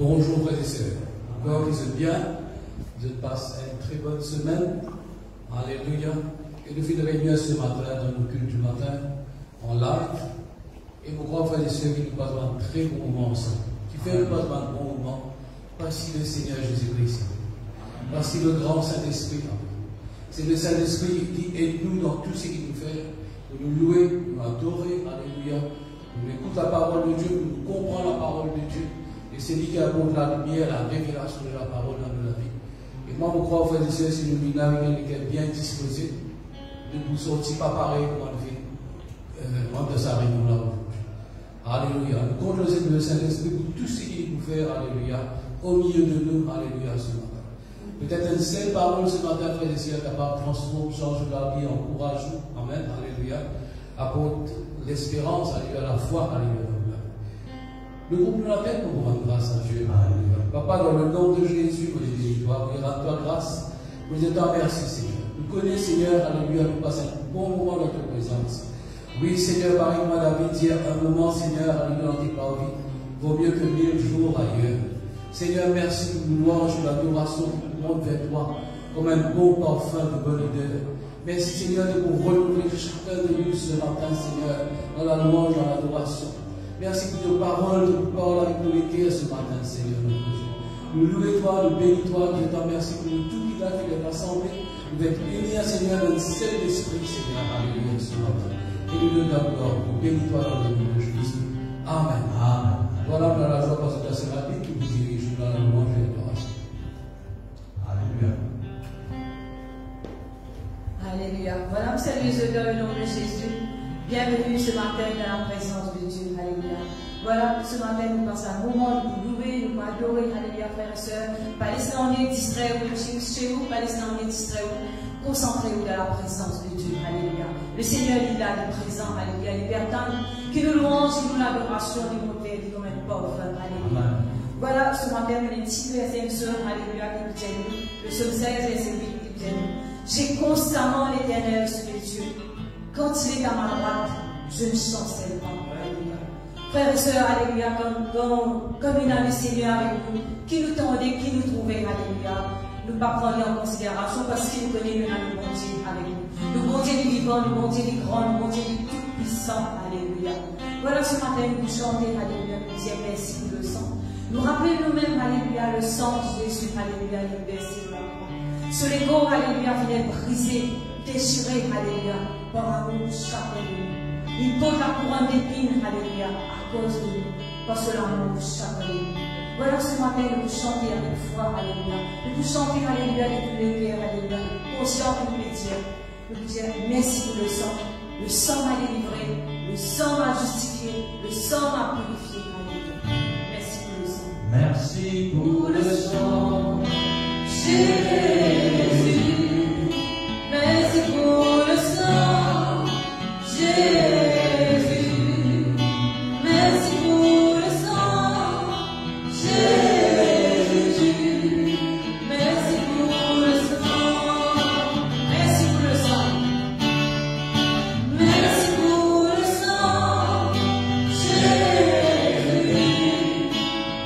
Bonjour frères et sœurs. Encore vous êtes bien. Vous êtes passé une très bonne semaine. Alléluia. Et nous finissons réunion ce matin dans nos cultes du matin en live. Et nous croyons frères et sœurs qui nous passent un très bon moment ensemble. Qui fait nous passer un bon moment parce que le Seigneur Jésus-Christ. Parce que le grand Saint-Esprit. C'est le Saint-Esprit qui aide-nous dans tout ce qu'il nous fait. Pour nous louer, nous adorer. Alléluia. Nous écoutons la parole de Dieu, nous comprenons la parole de Dieu. Et c'est lui qui apporte la lumière, la révélation de la parole dans notre vie. Et moi, je crois, frères et sœurs, si nous venons avec quelqu'un bien disposé, ne vous sortir pas pareil comme on fait entre sa réunion là. Alléluia. Nous comptons le Saint-Esprit pour tout ce qu'il nous fait, alléluia, au milieu de nous, alléluia, ce matin. Peut-être une seule parole ce matin, frères et sœurs, capable de transformer, changer la vie, encourage nous. Amen, alléluia. Apporte l'espérance, alléluia, la foi, alléluia. Le groupe nous l'appelle pour rendre grâce à Dieu. Alléluia. Papa, dans le nom de Jésus, nous disons, nous rendre toi grâce. Nous disons, merci Seigneur. Nous connaissons, Seigneur, alléluia, nous passons un bon moment dans ta présence. Oui, Seigneur, pareillement, David dit, un moment, Seigneur, alléluia, dans tes paroles, vaut mieux que 1000 jours ailleurs. Seigneur, merci pour nous louange, l'adoration qui nous monte vers toi, comme un bon parfum de bonne odeur. Merci, Seigneur, de nous renouveler chacun de nous ce matin, Seigneur, dans la louange, dans l'adoration. Merci pour tes paroles, de parler avec nous l'été ce matin, Seigneur, notre Dieu. Nous louons toi, nous bénissons toi, je te remercie pour nous, tout qui t'a fait d'être assemblé. Nous être unis, Seigneur, dans le seul esprit, Seigneur, alléluia, ce matin. Et nous le d'abord, nous bénissons toi dans le nom de Jésus. Amen. Amen. Voilà, dans la joie, parce que c'est rapide, qui vous dirige dans la louange et l'adoration. Alléluia. Alléluia. Voilà, nous saluons dans le nom de Jésus. Bienvenue ce matin dans la présence de Dieu. Alléluia. Voilà, ce matin, nous passons un moment de nous louer, nous adorer. Alléluia, frères et sœurs. Pas laisser en est distrait chez vous, pas laisser en est distrait vous. Concentrez-vous dans la présence de Dieu. Alléluia. Le Seigneur, il est là, il est présent. Alléluia. Il est attend qui nous louange, qui nous l'adoration, qui nous fait, comme un pauvre. Alléluia. Voilà, ce matin, on est petit verset, sœur. Alléluia, qui nous dit, le psaume 16, verset 8, qui nous dit, j'ai constamment l'Éternel sur les yeux. Quand il est à ma droite, je ne chancelle pas. Alléluia. Frères et sœurs, alléluia, comme il a le Seigneur avec nous, qui nous tendait, qui nous trouvait, alléluia. Nous ne pas prendre en considération parce qu'il nous connaît maintenant le bon Dieu avec nous. Le bon Dieu du vivant, le bon Dieu du grand, le bon Dieu du tout-puissant, alléluia. Voilà ce matin, nous chantons, alléluia, nous disons merci pour le sang. Nous rappelons nous-mêmes, alléluia, le sang de Jésus, alléluia, il est versé dans la croix. Sur les corps, alléluia, vient briser, déchirer, alléluia, par amour chacun de nous. Il porte la couronne d'épines, alléluia, à cause de nous, parce que l'amour chacun de nous. Voilà ce matin, nous pouvons chanter avec foi, alléluia. Nous pouvons chanter, alléluia, de tous les cœurs, alléluia. Conscient de tous les dieux. Nous pouvons dire merci pour le sang. Le sang m'a délivré, le sang m'a justifié, le sang m'a purifié, alléluia. Merci pour le sang. Merci pour le sang, Jésus. Merci pour le sang, Jésus. Merci pour le sang, Jésus. Merci pour le sang. Merci pour le sang. Merci pour le sang, Jésus.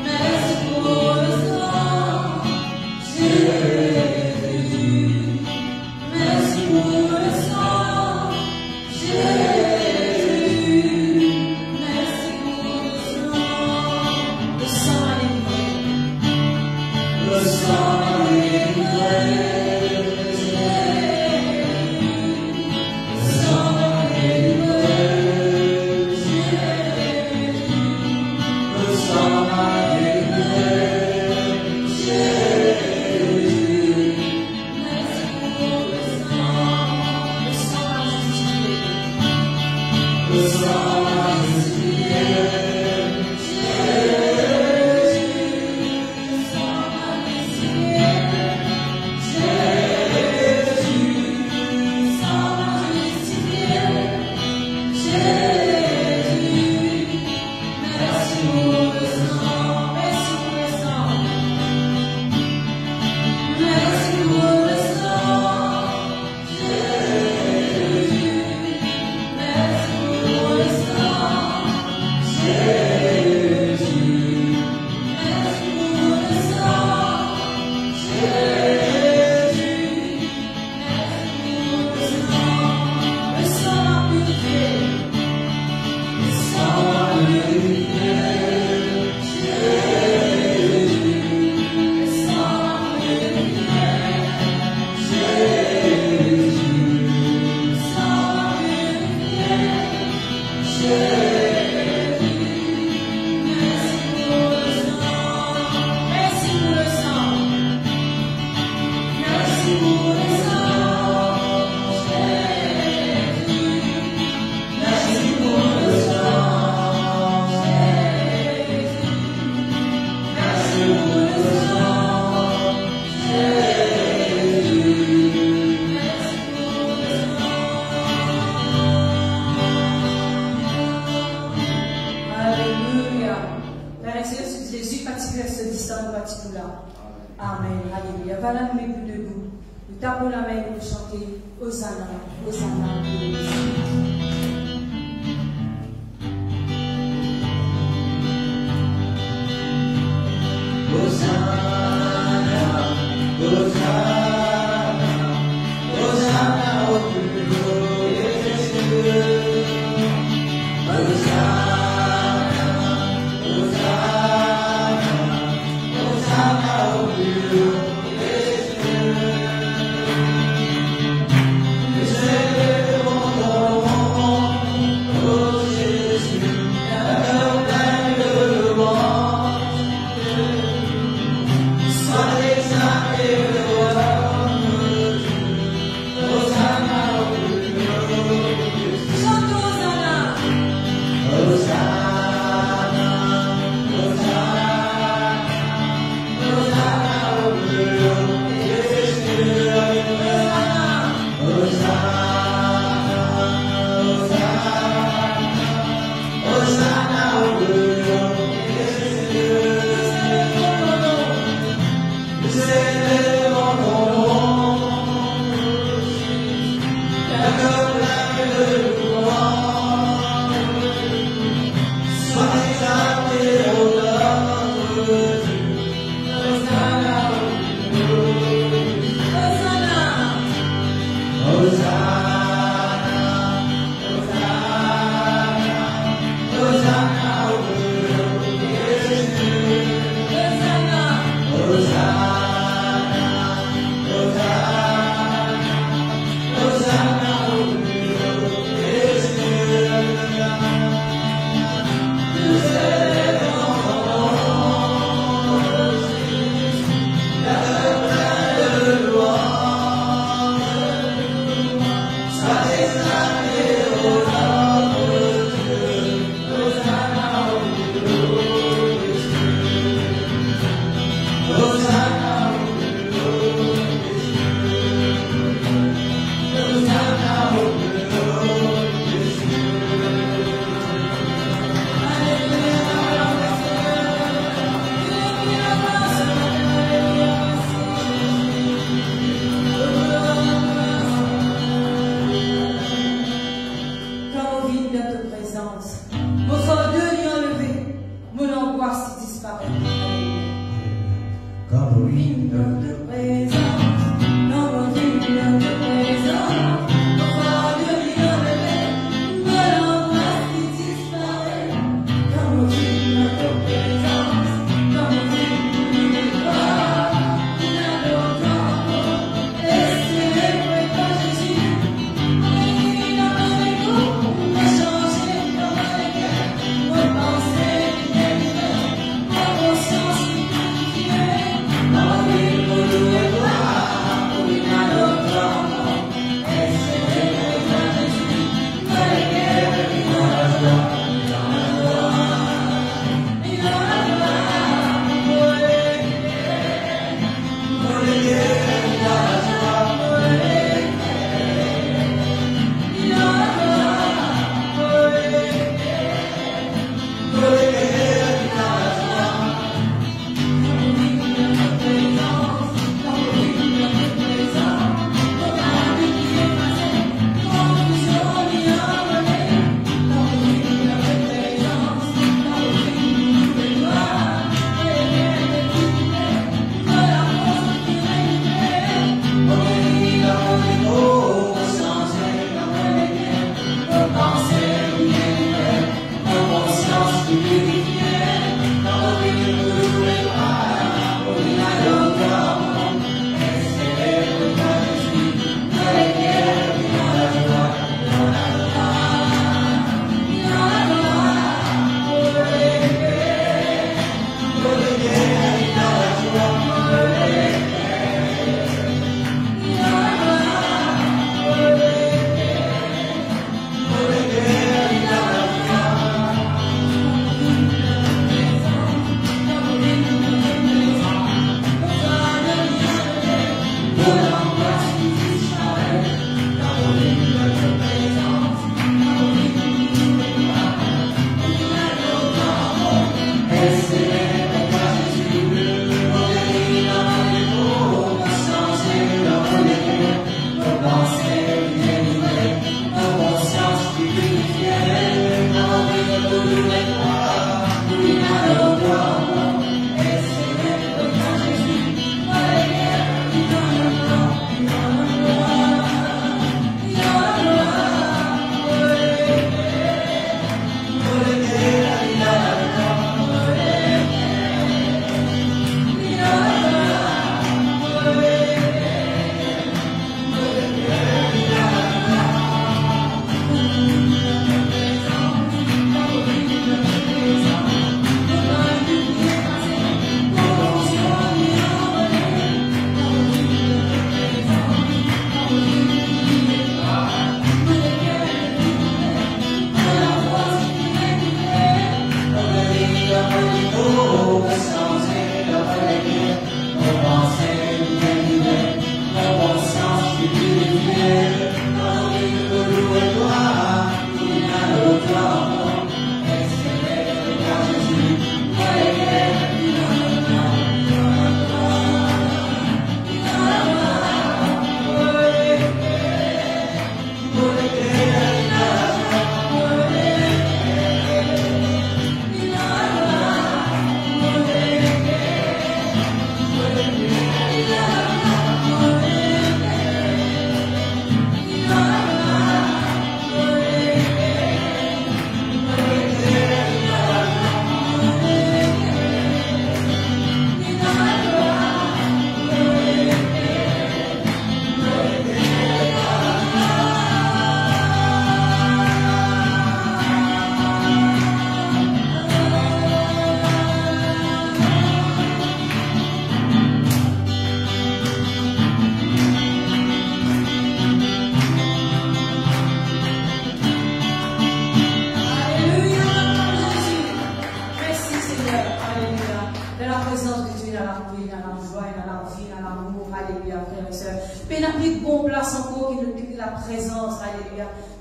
Merci pour le sang, Jésus. Frères et sœurs, si Jésus particulier se descend particulier. Amen. Alléluia. Voilà, nous mettons debout. Nous tapons la main pour chanter Hosanna, Hosanna. Hosanna, Hosanna, Hosanna au plus haut des cieux. Hosanna, Hosanna, Hosanna au plus haut des cieux. Nous célébrons ton nom.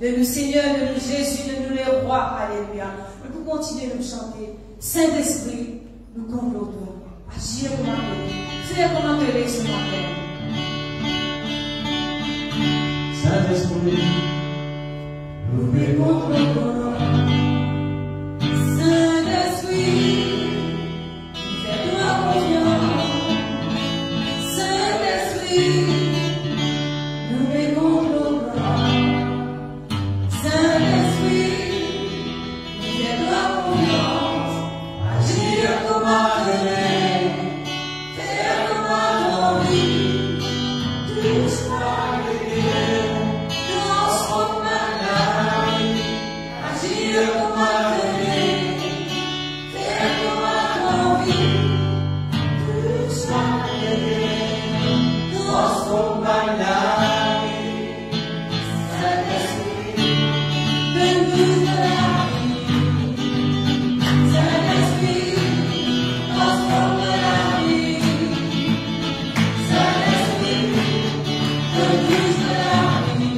de nous Seigneur, de nous Jésus, de nous les rois, alléluia. Nous pouvons continuer de nous chanter. Saint-Esprit, nous comblons toi. Agir comme un faire comme un télé ce matin. Saint-Esprit, nous bénissons toi. Saint-Esprit, fais-toi confiance. Saint-Esprit, nous bénissons toi. Saint-Esprit, fais-toi confiance. Agir comme un télé, faire comme un envie. Tout soit transforme ma vie. Agir comme un télé, faire comme un envie. Tout soit transforme ma vie. Saint-Esprit, donne-nous de la vie. Saint-Esprit, transforme la vie. Saint-Esprit, donne-nous de la vie.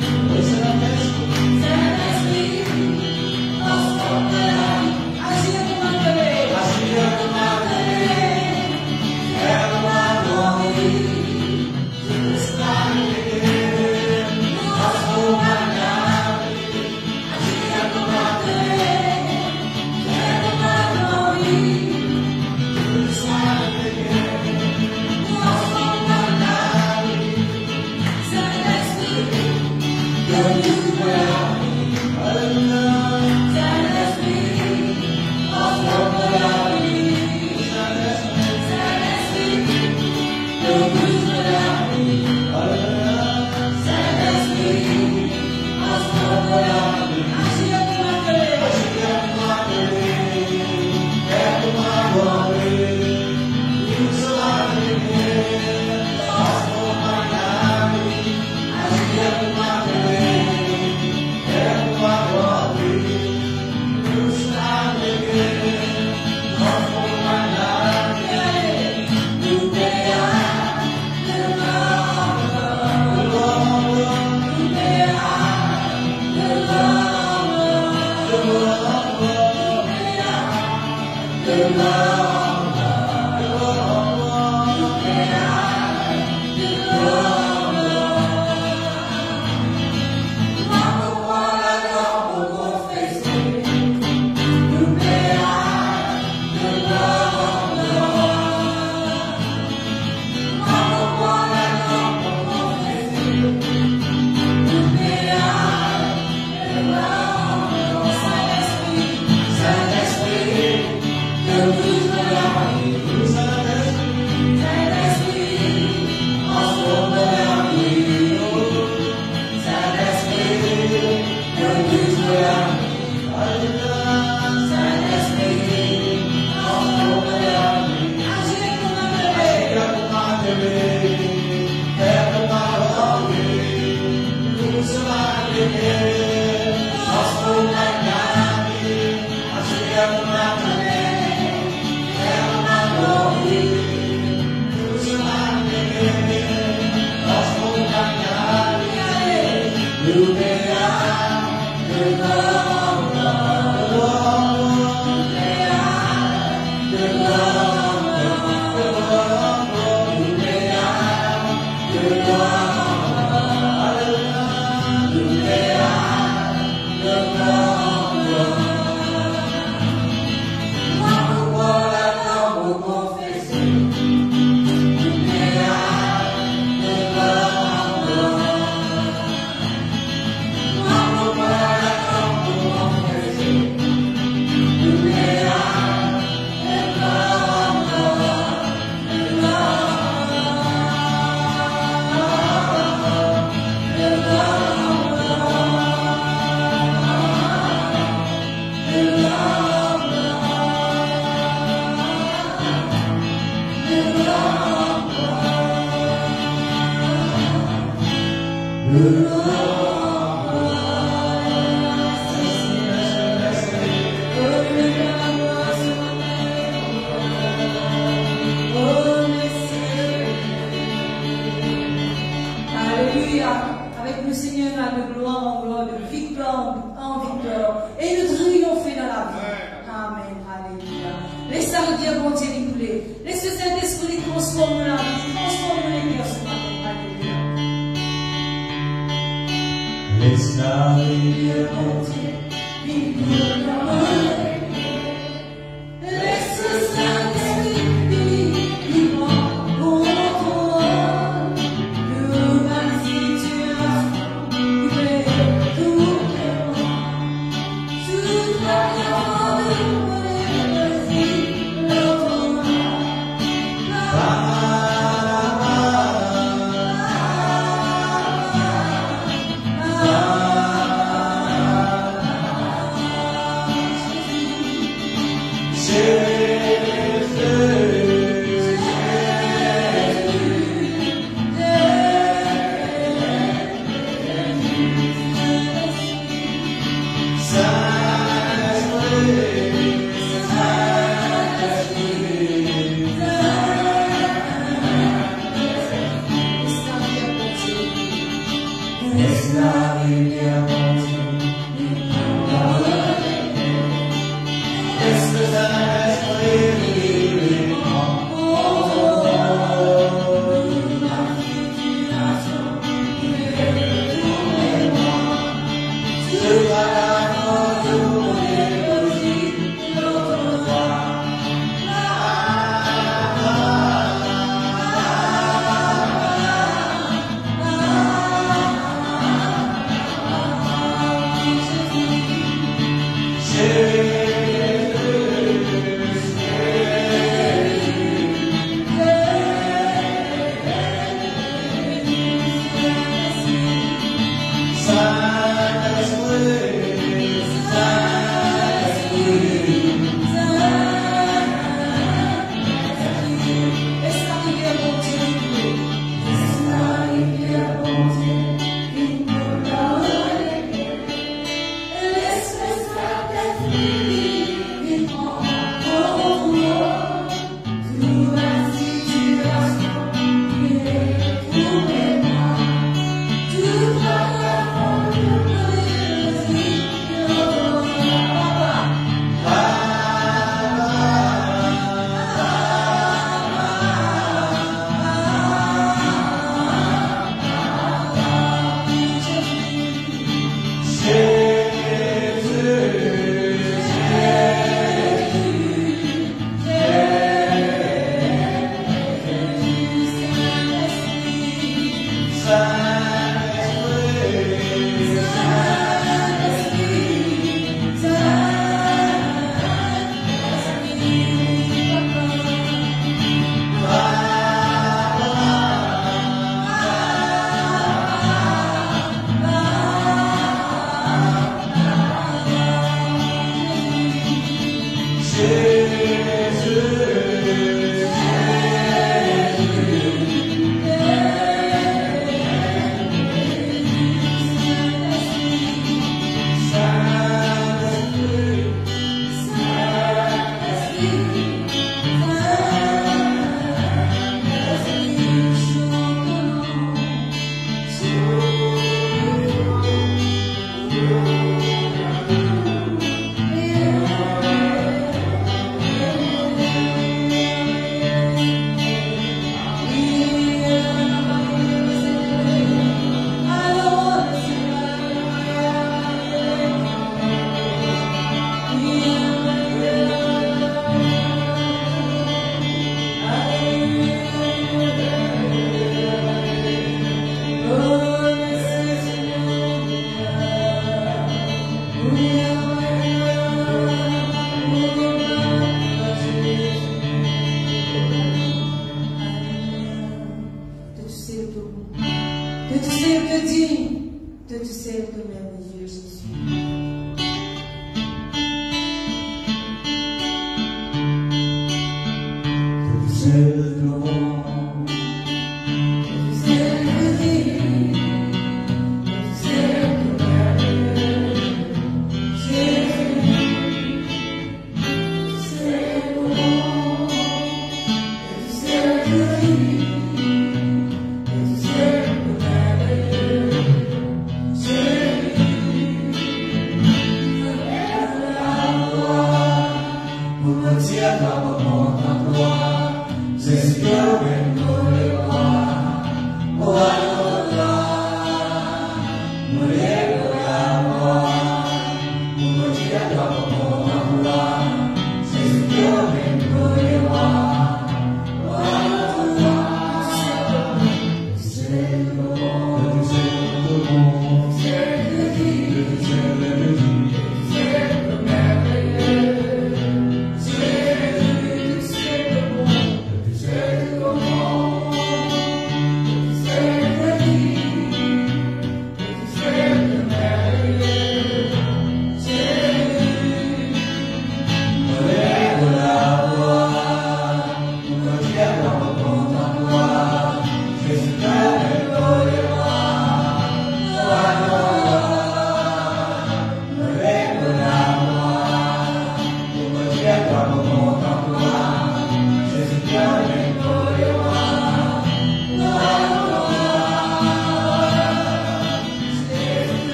Saint-Esprit, transforme la vie. Agir comme un télé, faire comme un envie. Tout sera transforme la vie. Agir comme un télé, faire comme un envie. Tout sera transforme la vie. Saint-Esprit, donne-nous de la vie. Saint-Esprit, transforme la vie. Saint-Esprit, donne-nous de la vie. Saint-Esprit, transforme la vie. Agir comme un télé, faire comme un envie. Tout sera transforme la vie. Agir comme un télé, faire comme un envie. Tout sera transforme la vie. Nous payons le mort. Nous payons le mort. Nous payons le mort. Avec le Seigneur, de gloire en gloire, de victoire en victoire, et nous triompher dans la vie. Amen. Alléluia. Laisse la rivière continuer de couler. Laisse le Saint-Esprit transforme la vie, transforme les cœurs ce matin. Alléluia. Laisse la rivière continuer de couler. Laisse le Saint-Esprit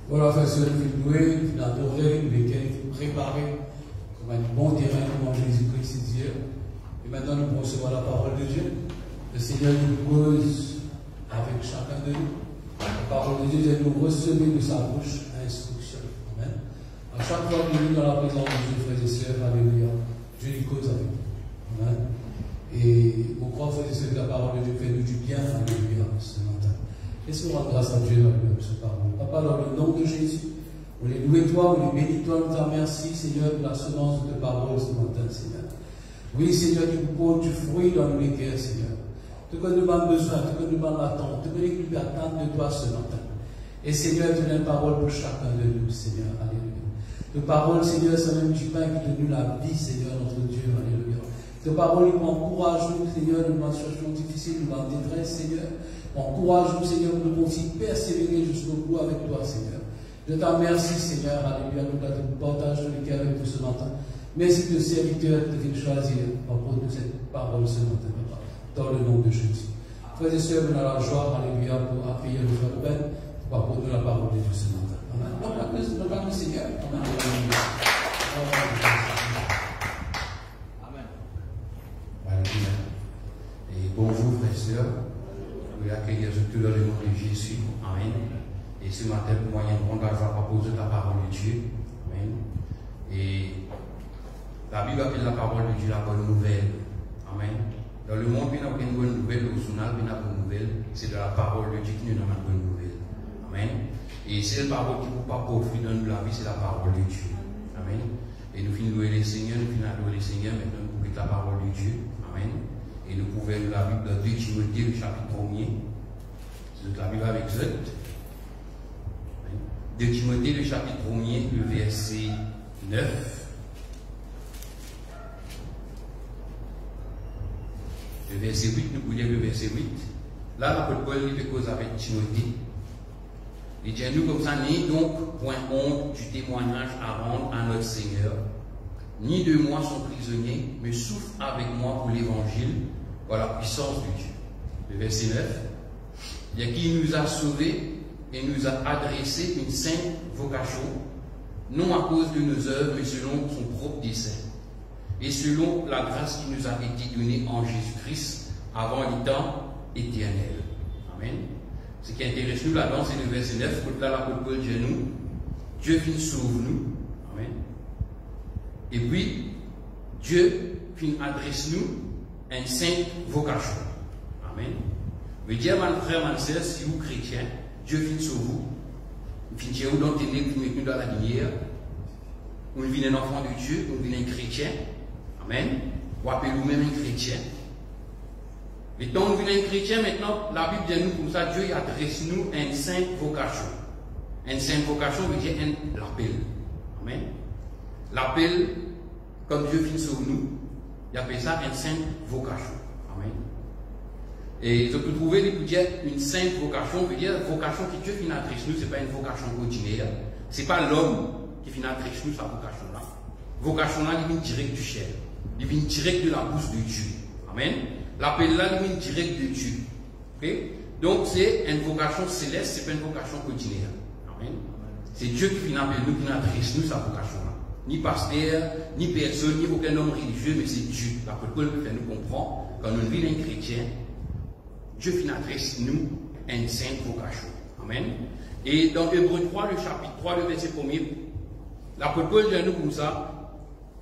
Voilà, frère, sœur, vous louer, vous adorer, vous préparer comme un bon terrain pour Jésus-Christ, c'est Dieu. Et maintenant, nous pouvons recevoir la parole de Dieu. Le Seigneur nous pose avec chacun de nous. La parole de Dieu, nous recevoir de sa bouche instruction. Amen. chaque fois qu'il est dans la présence de Dieu, frères et sœurs, alléluia, Dieu lui cause avec nous. Amen. Et on croit, frères et sœurs, que la parole de Dieu fait nous du bien, alléluia, ce matin. Laissons rendre grâce à Dieu dans ce parole. Papa, dans le nom de Jésus, on les loue toi, on les bénit toi, nous te remercie, Seigneur, pour la semence de ta parole ce matin, Seigneur. Oui, Seigneur, tu portes du fruit dans nos cœurs, Seigneur. Tout que nous avons besoin, tout que nous avons l'attente, tout que nous attendons de toi ce matin. Et Seigneur, tu as une parole pour chacun de nous, Seigneur, alléluia. Tes paroles, Seigneur, c'est même du pain qui te donne la vie, Seigneur, notre Dieu, alléluia. Tes paroles, ils m'encouragent, Seigneur, dans une situation difficile, dans la détresse, Seigneur. Encourage-nous, Seigneur, pour nous aussi persévérer jusqu'au bout avec toi, Seigneur. Je te remercie, Seigneur, alléluia, nous avons partage de cœur avec nous ce matin. Merci de serviteurs qui te choisir à propos de cette parole ce matin, Papa, dans le nom de Jésus. Frères et sœurs, nous avons la joie, alléluia, pour accueillir le frère Ben, pour apporter la parole de Dieu ce matin. Amen. Donc, la le Seigneur. Amen. Alléluia. Et bonjour, frères et sœurs. Nous accueillir tout dans le nom de Jésus. Amen. Et ce matin, pour moi, il y a une grande joie à proposer la parole de Dieu. Amen. Et la Bible appelle la parole de Dieu la bonne nouvelle. Amen. Dans le monde, il n'y a pas une bonne nouvelle, au journal, il n'y a pas une bonne nouvelle. C'est de la parole de Dieu qui nous donne une bonne nouvelle. Amen. Et c'est la parole qui ne peut pas profiter dans la vie, c'est la parole de Dieu. Amen. Et nous finissons louer les Seigneurs, nous finissons louer les Seigneurs, maintenant nous pouvons la parole de Dieu. Amen. Et nous pouvons lire la Bible dans 2 Timothée, le chapitre 1er. C'est la Bible avec Z. 2 Timothée, le chapitre 1er, le verset 9. Le verset 8, nous pouvons lire le verset 8. Là, l'apôtre Paul il fait cause avec Timothée. Il dit à nous comme ça, ni donc point honte du témoignage à rendre à notre Seigneur, ni de moi son prisonnier, mais souffre avec moi pour l'évangile, par la puissance de Dieu. Le verset 9. Il y a qui nous a sauvés et nous a adressé une sainte vocation, non à cause de nos œuvres, mais selon son propre dessein, et selon la grâce qui nous a été donnée en Jésus-Christ avant les temps éternels. Amen. Ce qui intéresse nous là-dedans, c'est le verset 9, où là, l'apôtre Paul dit à nous, Dieu finit sauve nous. Amen. Et puis, Dieu finit adresse nous une sainte vocation. Amen. Mais Dieu, mon frère, mon sœur, si vous chrétiens, Dieu finit sauve vous. Il finit vous dans les ténèbres, vous mettez nous dans la lumière. Vous venez un enfant de Dieu, vous venez un chrétien. Amen. Vous appelez vous-même un chrétien. Et donc, vous venez un chrétien, maintenant, la Bible dit nous comme ça, Dieu adresse nous une sainte vocation. Une sainte vocation veut dire l'appel. Amen. L'appel, comme Dieu finit sur nous, il appelle ça une sainte vocation. Amen. Et je peux trouver une sainte vocation, veut dire vocation qui Dieu finit adresse nous, ce n'est pas une vocation ordinaire. Ce n'est pas l'homme qui finit adresse nous sa vocation là. Vocation là, il vient direct du ciel. Il vient direct de la bouche de Dieu. Amen. L'appel là, il vient direct de Dieu. Okay? Donc, c'est une vocation céleste, ce n'est pas une vocation ordinaire. Amen. C'est Dieu qui finit appeler nous, qui adresse nous sa vocation là. Ni pasteur, ni personne, ni aucun homme religieux, mais c'est Dieu. L'apôtre Paul peut faire nous comprendre, quand nous vivons un chrétien, Dieu finit adresse nous une sainte vocation. Amen. Et dans Hébreux 3, le chapitre 3, le verset 1er, l'apôtre Paul dit à nous comme ça.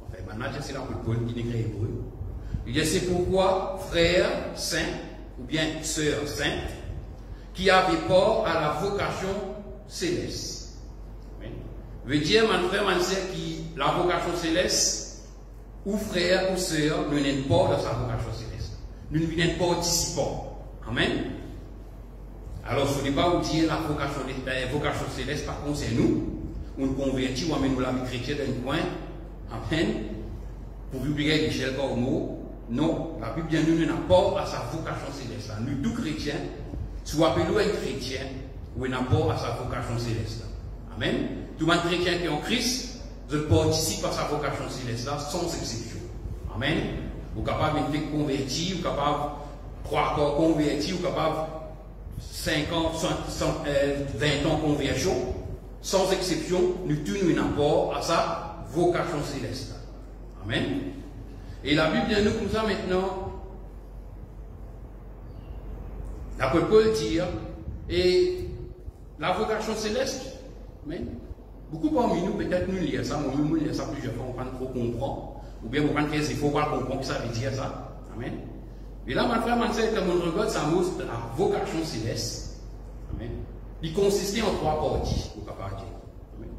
Enfin, maintenant, c'est l'apôtre Paul qui écrit Hébreux. Il dit, c'est pourquoi, frères saints, ou bien sœurs saintes, qui avaient port à la vocation céleste. Amen. Veut dire, mon frère, mon sœur, qui, la vocation céleste, ou frère ou sœur, nous n'êtes pas dans sa vocation céleste. Nous ne venons pas participants. Amen. Alors, ce n'est pas où dire la vocation céleste, par contre, c'est nous. On nous convertit, on amène la vie chrétienne dans un coin. Amen. Pour publier Michel Cormeau. Non, la Bible dit nous n'avons pas à sa vocation céleste. Nous, tous chrétiens, soit appelés un chrétien, ou n'a pas à sa vocation céleste. Amen. Tout le monde chrétien qui est en Christ, je participe à sa vocation céleste sans exception. Amen. Vous êtes capable de faire convertir, vous êtes capable de 3 corps convertis, vous êtes capable 50, 20 ans conversion. Sans exception, nous tous nous n'avons pas à sa vocation céleste. Amen. Et la Bible dit nous comme ça maintenant. L'apôtre Paul dit, et la vocation céleste, amen, Beaucoup parmi nous, peut-être nous lisons ça, moi-même, nous lisons ça plusieurs fois, on ne peut pas trop comprendre, ou bien on ne peut pas faire il faut pas comprendre que ça veut dire ça. Amen. Et là, mon frère, mon soeur, quand on regarde ça montre la vocation céleste. Amen. Il consistait en 3 parties, au papa dire. Amen.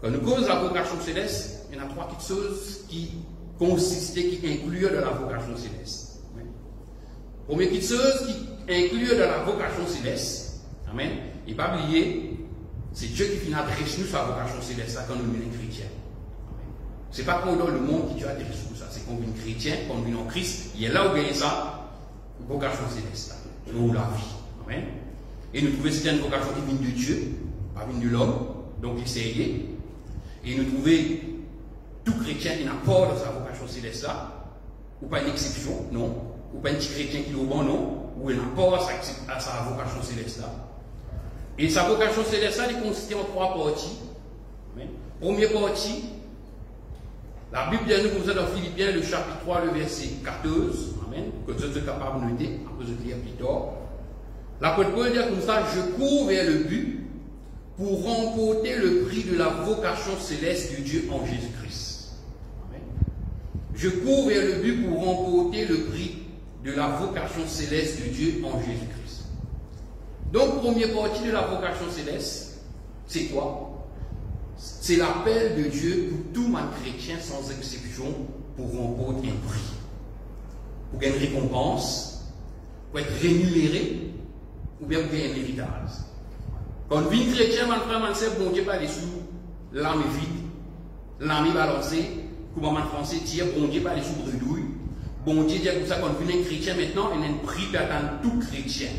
Quand nous causons la vocation céleste, il y en a 3 petites choses qui consistaient, qui incluent de la vocation céleste. Amen. Première petite chose qui inclut de la vocation céleste. Amen. Et pas oublier, c'est Dieu qui finit adresse nous sa vocation céleste quand nous sommes chrétiens. C'est pas qu'on dans le monde qui Dieu adresse tout ça. C'est qu'on vient chrétien, qu'on vient en Christ. Il est là où gagne ça, vocation céleste. Nous la vie. Amen. Et nous trouvons certaines vocations qui viennent de Dieu, pas viennent de l'homme. Donc il s'est aidé. Et nous trouvons tout chrétien qui n'a pas de sa vocation céleste là, ou pas une exception, non. Ou pas un petit chrétien qui est au bon, non. Ou il n'a pas à sa vocation céleste là. Et sa vocation céleste, elle consiste en 3 parties. Amen. Première partie, la Bible dit nous comme ça dans Philippiens, le chapitre 3, le verset 14. Amen. Que vous êtes capable de noter, après je lire plus tard. L'apôtre Paul dit comme ça, je cours vers le but pour remporter le prix de la vocation céleste de Dieu en Jésus-Christ. Amen. Je cours vers le but pour remporter le prix de la vocation céleste de Dieu en Jésus-Christ. Donc, première partie de la vocation céleste, c'est quoi? C'est l'appel de Dieu pour tout man chrétien sans exception pour remporter un prix, pour gagner une récompense, pour être rémunéré, ou bien pour gagner un héritage. Quand on vit chrétien, man frère, man sœur, bon Dieu pas les sous, l'âme est vide, l'âme est balancée, comme man français tire, bon Dieu pas les sous bredouille, bon Dieu dit comme ça, quand on vit un chrétien maintenant, il y a un prix pour attendre tout chrétien.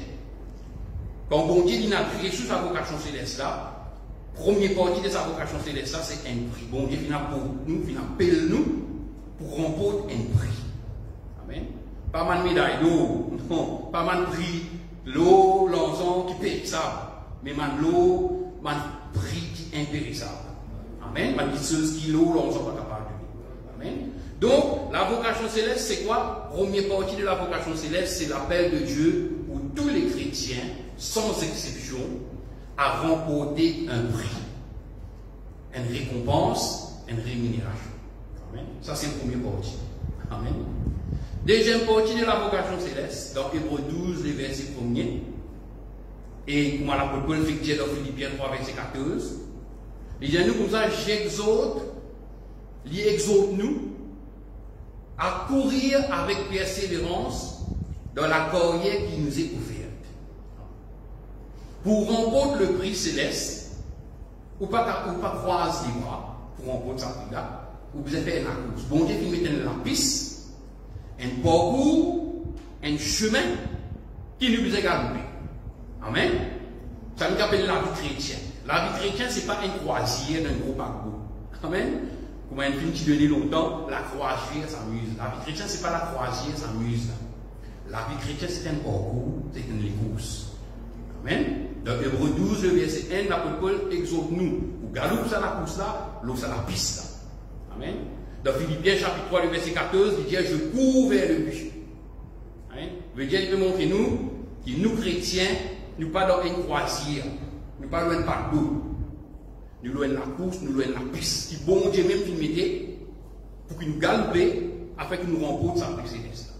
Quand bon Dieu dit n'a reçu sa vocation céleste là, première partie de sa vocation céleste là, c'est un prix. Bon Dieu finit pour nous, finit appelle nous pour remporter un prix. Amen. Pas mal médaille d'eau, non, pas mal prix, l'eau, l'encens qui paye ça, mais man l'eau, man prix qui est impérissable. Amen. Man dit ceux qui l'eau, l'encens pas capable de. Amen. Donc, la vocation céleste, c'est quoi? Première partie de la vocation céleste, c'est l'appel de Dieu pour tous les chrétiens, sans exception, à remporter un prix, une récompense, une rémunération. Amen. Ça, c'est la première partie. Amen. Deuxième partie de la vocation céleste, dans Hébreux 12, les versets 1er, et comme l'apôtre Paul fait dire dans Philippiens 3, verset 14, il dit à nous comme ça, j'exhorte, nous, à courir avec persévérance dans la carrière qui nous est offerte. Pour remporter le prix céleste, ou pas croiser les bras pour remporter ça là, ou vous avez la course. Bon Dieu qui met la piste, un parcours, un chemin qui nous a galoper. Amen. Ça nous appelle la vie chrétienne. La vie chrétienne, ce n'est pas une croisière d'un gros paquebot. Amen. Comme un film qui donnait longtemps, la croisière s'amuse. La vie chrétienne, ce n'est pas la croisière s'amuse. La vie chrétienne, c'est un parcours, c'est une course. Amen. Dans Hébreux 12, le verset 1, l'apôtre Paul exhorte nous. Ou galoupe ça la course là, l'eau ça la piste là. Amen. Dans Philippiens chapitre 3, le verset 14, il dit je cours vers le but. Amen. Le Dieu peut montrer nous que nous chrétiens, nous pas dans une croisière, nous pas loin de paquebot. Nous loin de la course, nous loin de la piste. Qui bon Dieu même qui mettait pour qu'il nous galope afin qu'il nous remporte sa prix céleste.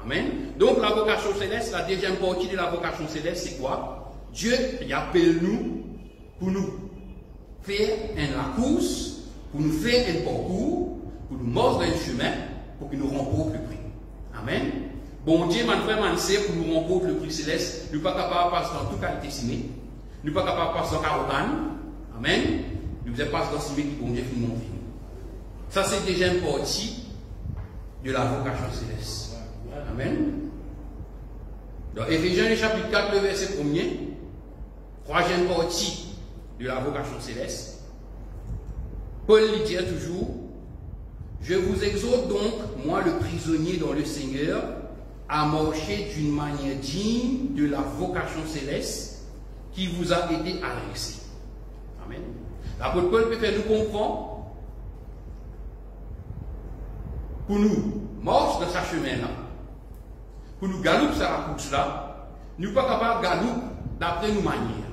Amen. Donc la vocation céleste, la deuxième partie de la vocation céleste, c'est quoi? Dieu il appelle nous pour nous faire la course, pour nous faire un parcours, pour nous mordre un chemin, pour qu'il nous remporte le prix. Amen. Bon Dieu, man frère, man sait, pour nous remporter le prix céleste, nous ne sommes pas capables de passer dans toute qualité simée, nous ne sommes pas capables de passer dans caravane. Amen. Nous ne sommes pas dans simée qui bon Dieu nous montre. Ça, c'est déjà une partie de la vocation céleste. Amen. Dans Éphésiens chapitre 4, le verset 1er, troisième partie de la vocation céleste, Paul dit toujours, je vous exhorte donc, moi le prisonnier dans le Seigneur, à marcher d'une manière digne de la vocation céleste qui vous a été adressée. Amen. L'apôtre Paul peut faire nous comprendre, pour nous marcher dans ce chemin-là, pour nous galouper sur la course là, nous ne sommes pas capables de galouper d'après nos manières.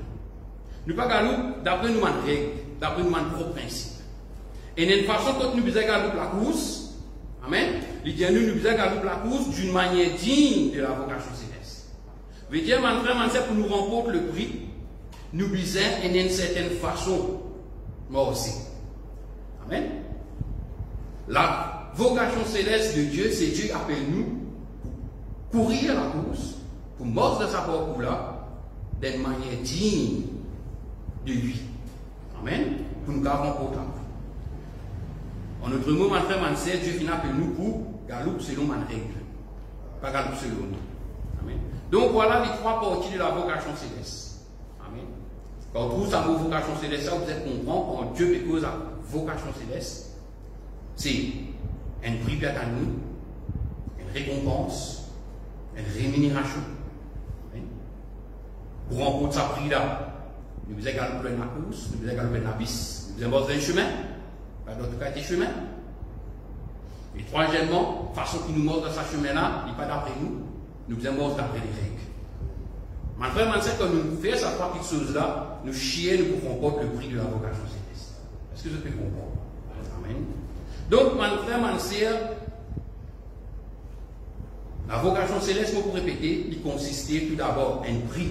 Nous ne sommes pas galouper d'après nos règles. d'après nos propres principes. Et d'une façon, quand nous faisons la course, amen, il dit nous faisons la course d'une manière digne de la vocation céleste. Veut dire, mon frère, mon sœur, pour nous remporter le prix, nous faisons d'une certaine façon, moi aussi. Amen. La vocation céleste de Dieu, c'est Dieu appelle nous pour courir la course, pour mordre de sa parcours là, d'une manière digne de lui. Amen. Pour nous garder pour la en autre mot, mon frère, mon sœur, Dieu finit appelle nous pour galope selon ma règle. Pas galope selon nous. Amen. Donc voilà les trois parties de la vocation céleste. Amen. Quand on trouve sa vocation céleste, ça vous êtes comprendre quand Dieu cause la vocation céleste, c'est un prix à nous, une récompense, une rémunération. Amen. Pour remporter sa prix là, nous vous galoper dans la course, nous vous galoper dans la bise, nous vous dans un chemin. Pas d'autre cas des chemins. Et troisièmement, façon qui nous montre dans ce chemin-là, il n'est pas d'après nous, nous sommes d'après les règles. Ma frère, ma sœur, quand nous faisons ces trois petites choses-là, nous chions, nous pouvons comprendre le prix de la vocation céleste. Est-ce que je peux comprendre? Amen. Donc, ma frère, ma sœur, la vocation céleste, moi pour répéter, il consistait tout d'abord un prix.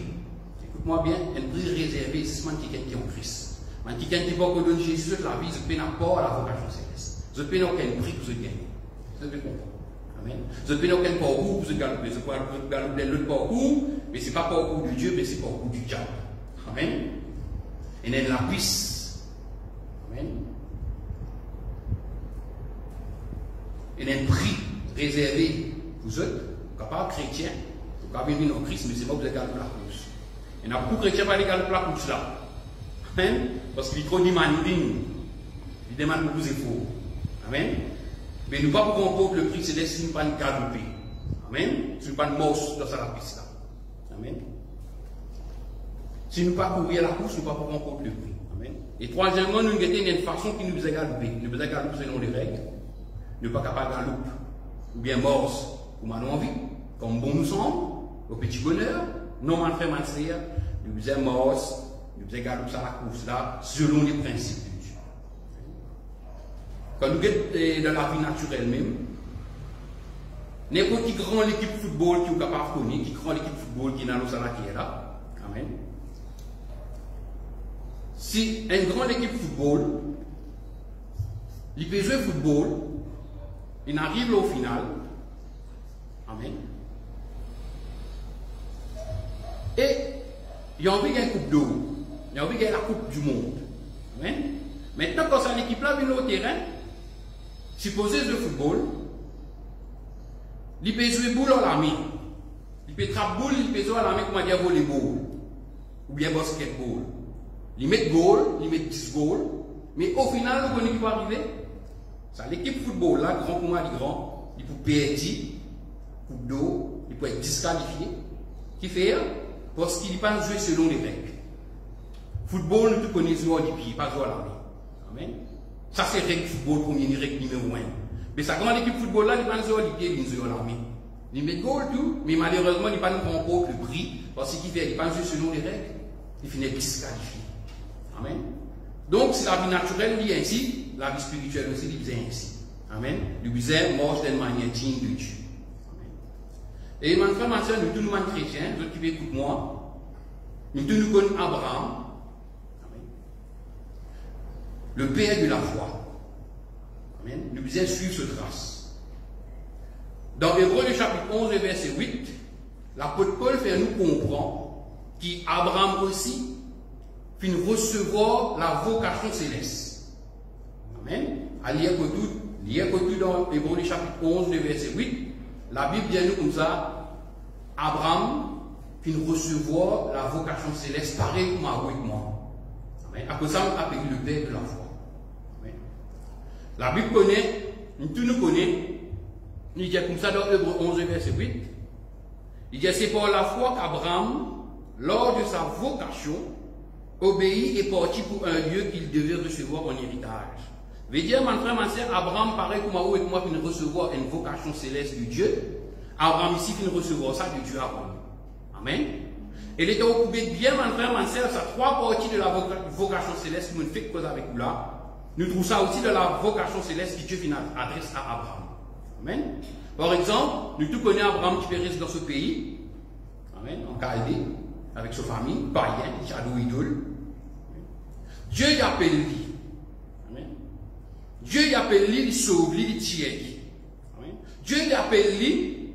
Écoute-moi bien, un prix réservé, c'est ce qui est en Christ. Mais qui ne pas que donne Jésus la vie, je peux n'apport à la vocation céleste. Je peux n'aucun prix que je gagne. Je peux comprendre. Amen. Je peux n'aucun parcours que je gagne. Je peux gagner l'autre parcours, mais ce n'est pas parcours de Dieu, mais c'est parcours du diable. Amen. Et il y a la puisse. Amen. Il y a un prix réservé pour eux, capables chrétiens, pour capables venir en Christ, mais c'est pas vous avez gagné la course. Il y a beaucoup de chrétiens qui ont gagné la course là. Amen. Parce qu'il est trop d'humanité, il demande beaucoup d'efforts. Amen. Mais nous ne pouvons pas remporter le prix céleste si nous ne pas galoper. Amen. Si nous ne pas mort dans sa piste là. Amen. Si nous ne pas courir la course, nous ne pouvons pas remporter le prix. Amen. Et troisièmement, nous avons une façon qui nous faisait galoper. Nous faisait galoper selon les règles. Nous ne sommes pas capables de galoper. Ou bien mort, ou mal envie. Comme bon nous sommes, au petit bonheur. Non, mon frère, ma sœur, nous faisons mort. Nous faisons galoper à la course là, selon les principes de Dieu. Quand nous sommes dans la vie naturelle même, n'importe qui grand l'équipe de football qui est capable de connaître, qui grand l'équipe de football qui est dans le là, amen. Si une grande équipe de football, il peut jouer au football, il arrive au final, amen. Et il y a envie d'une coupe d'eau. Il y a envie de la Coupe du Monde. Amen. Maintenant, quand cette équipe-là vient au terrain, supposé de football, il peut jouer boule à la main. Il peut trapper boule, il peut jouer à la main, comment dire, volleyball. Ou bien basketball. Il met goal, il met 10 goals. Mais au final, vous connaissez qui va arriver? Ça, l'équipe football, là, grand pour moi, grand, il peut perdre, coupe d'eau, il peut être disqualifié. Qui fait? Parce qu'il n'est pas joué selon les règles. Football, nous connaissons jouer du pied, pas jouer à la main. Amen. Ça, c'est règle football, première règle numéro 1. Mais sa grande équipe football là, il n'est pas jouer du pied, il joue à la main. Il met goal tout, mais malheureusement, il n'est pas nous remporter le prix, parce qu'il fait, il n'est pas joué selon les règles. Il finit disqualifié. Amen. Donc, si la vie naturelle dit ainsi, la vie spirituelle aussi dit ainsi. Amen. Le bizarre marche d'une manière digne de Dieu. Amen. Et mon frère, ma soeur, nous tous nous sommes chrétiens, ceux qui écoutent moi, nous tous nous connaissons Abraham. Le père de la foi. Amen. Nous devons suivre ce trace. Dans Hébreux chapitre 11 et verset 8, l'apôtre Paul fait nous comprendre qu'Abraham aussi fit recevoir la vocation céleste. Amen. À lire que tout dans Hébreux chapitre 11 et verset 8, la Bible dit nous comme ça, Abraham fit recevoir la vocation céleste pareil comme avec moi. À cause de ça, on appelle le père de la foi. Amen. La Bible connaît, tout nous connaît, il dit comme ça dans Hébreux 11, verset 8, il dit c'est par la foi qu'Abraham, lors de sa vocation, obéit et partit pour un lieu qu'il devait recevoir en héritage. Veut dire, mon frère, ma soeur, Abraham, pareil comme moi, et moi, qui recevoir une vocation céleste de Dieu, Abraham ici, qui recevoir ça de Dieu avant. Amen. Et l'État au coupé de bien, mon frère, mon sœur, ça trois parties de la vocation céleste, nous fait cause avec vous là. Nous trouvons ça aussi de la vocation céleste que Dieu adresse à Abraham. Amen. Par exemple, nous tous connaissons Abraham qui périsse dans ce pays. Amen. En Chaldée, avec sa famille, païen, shadow idole. Dieu y appelle lui. Amen. Dieu y appelle lui, il sauve lui, il tire lui. Amen. Dieu y appelle lui,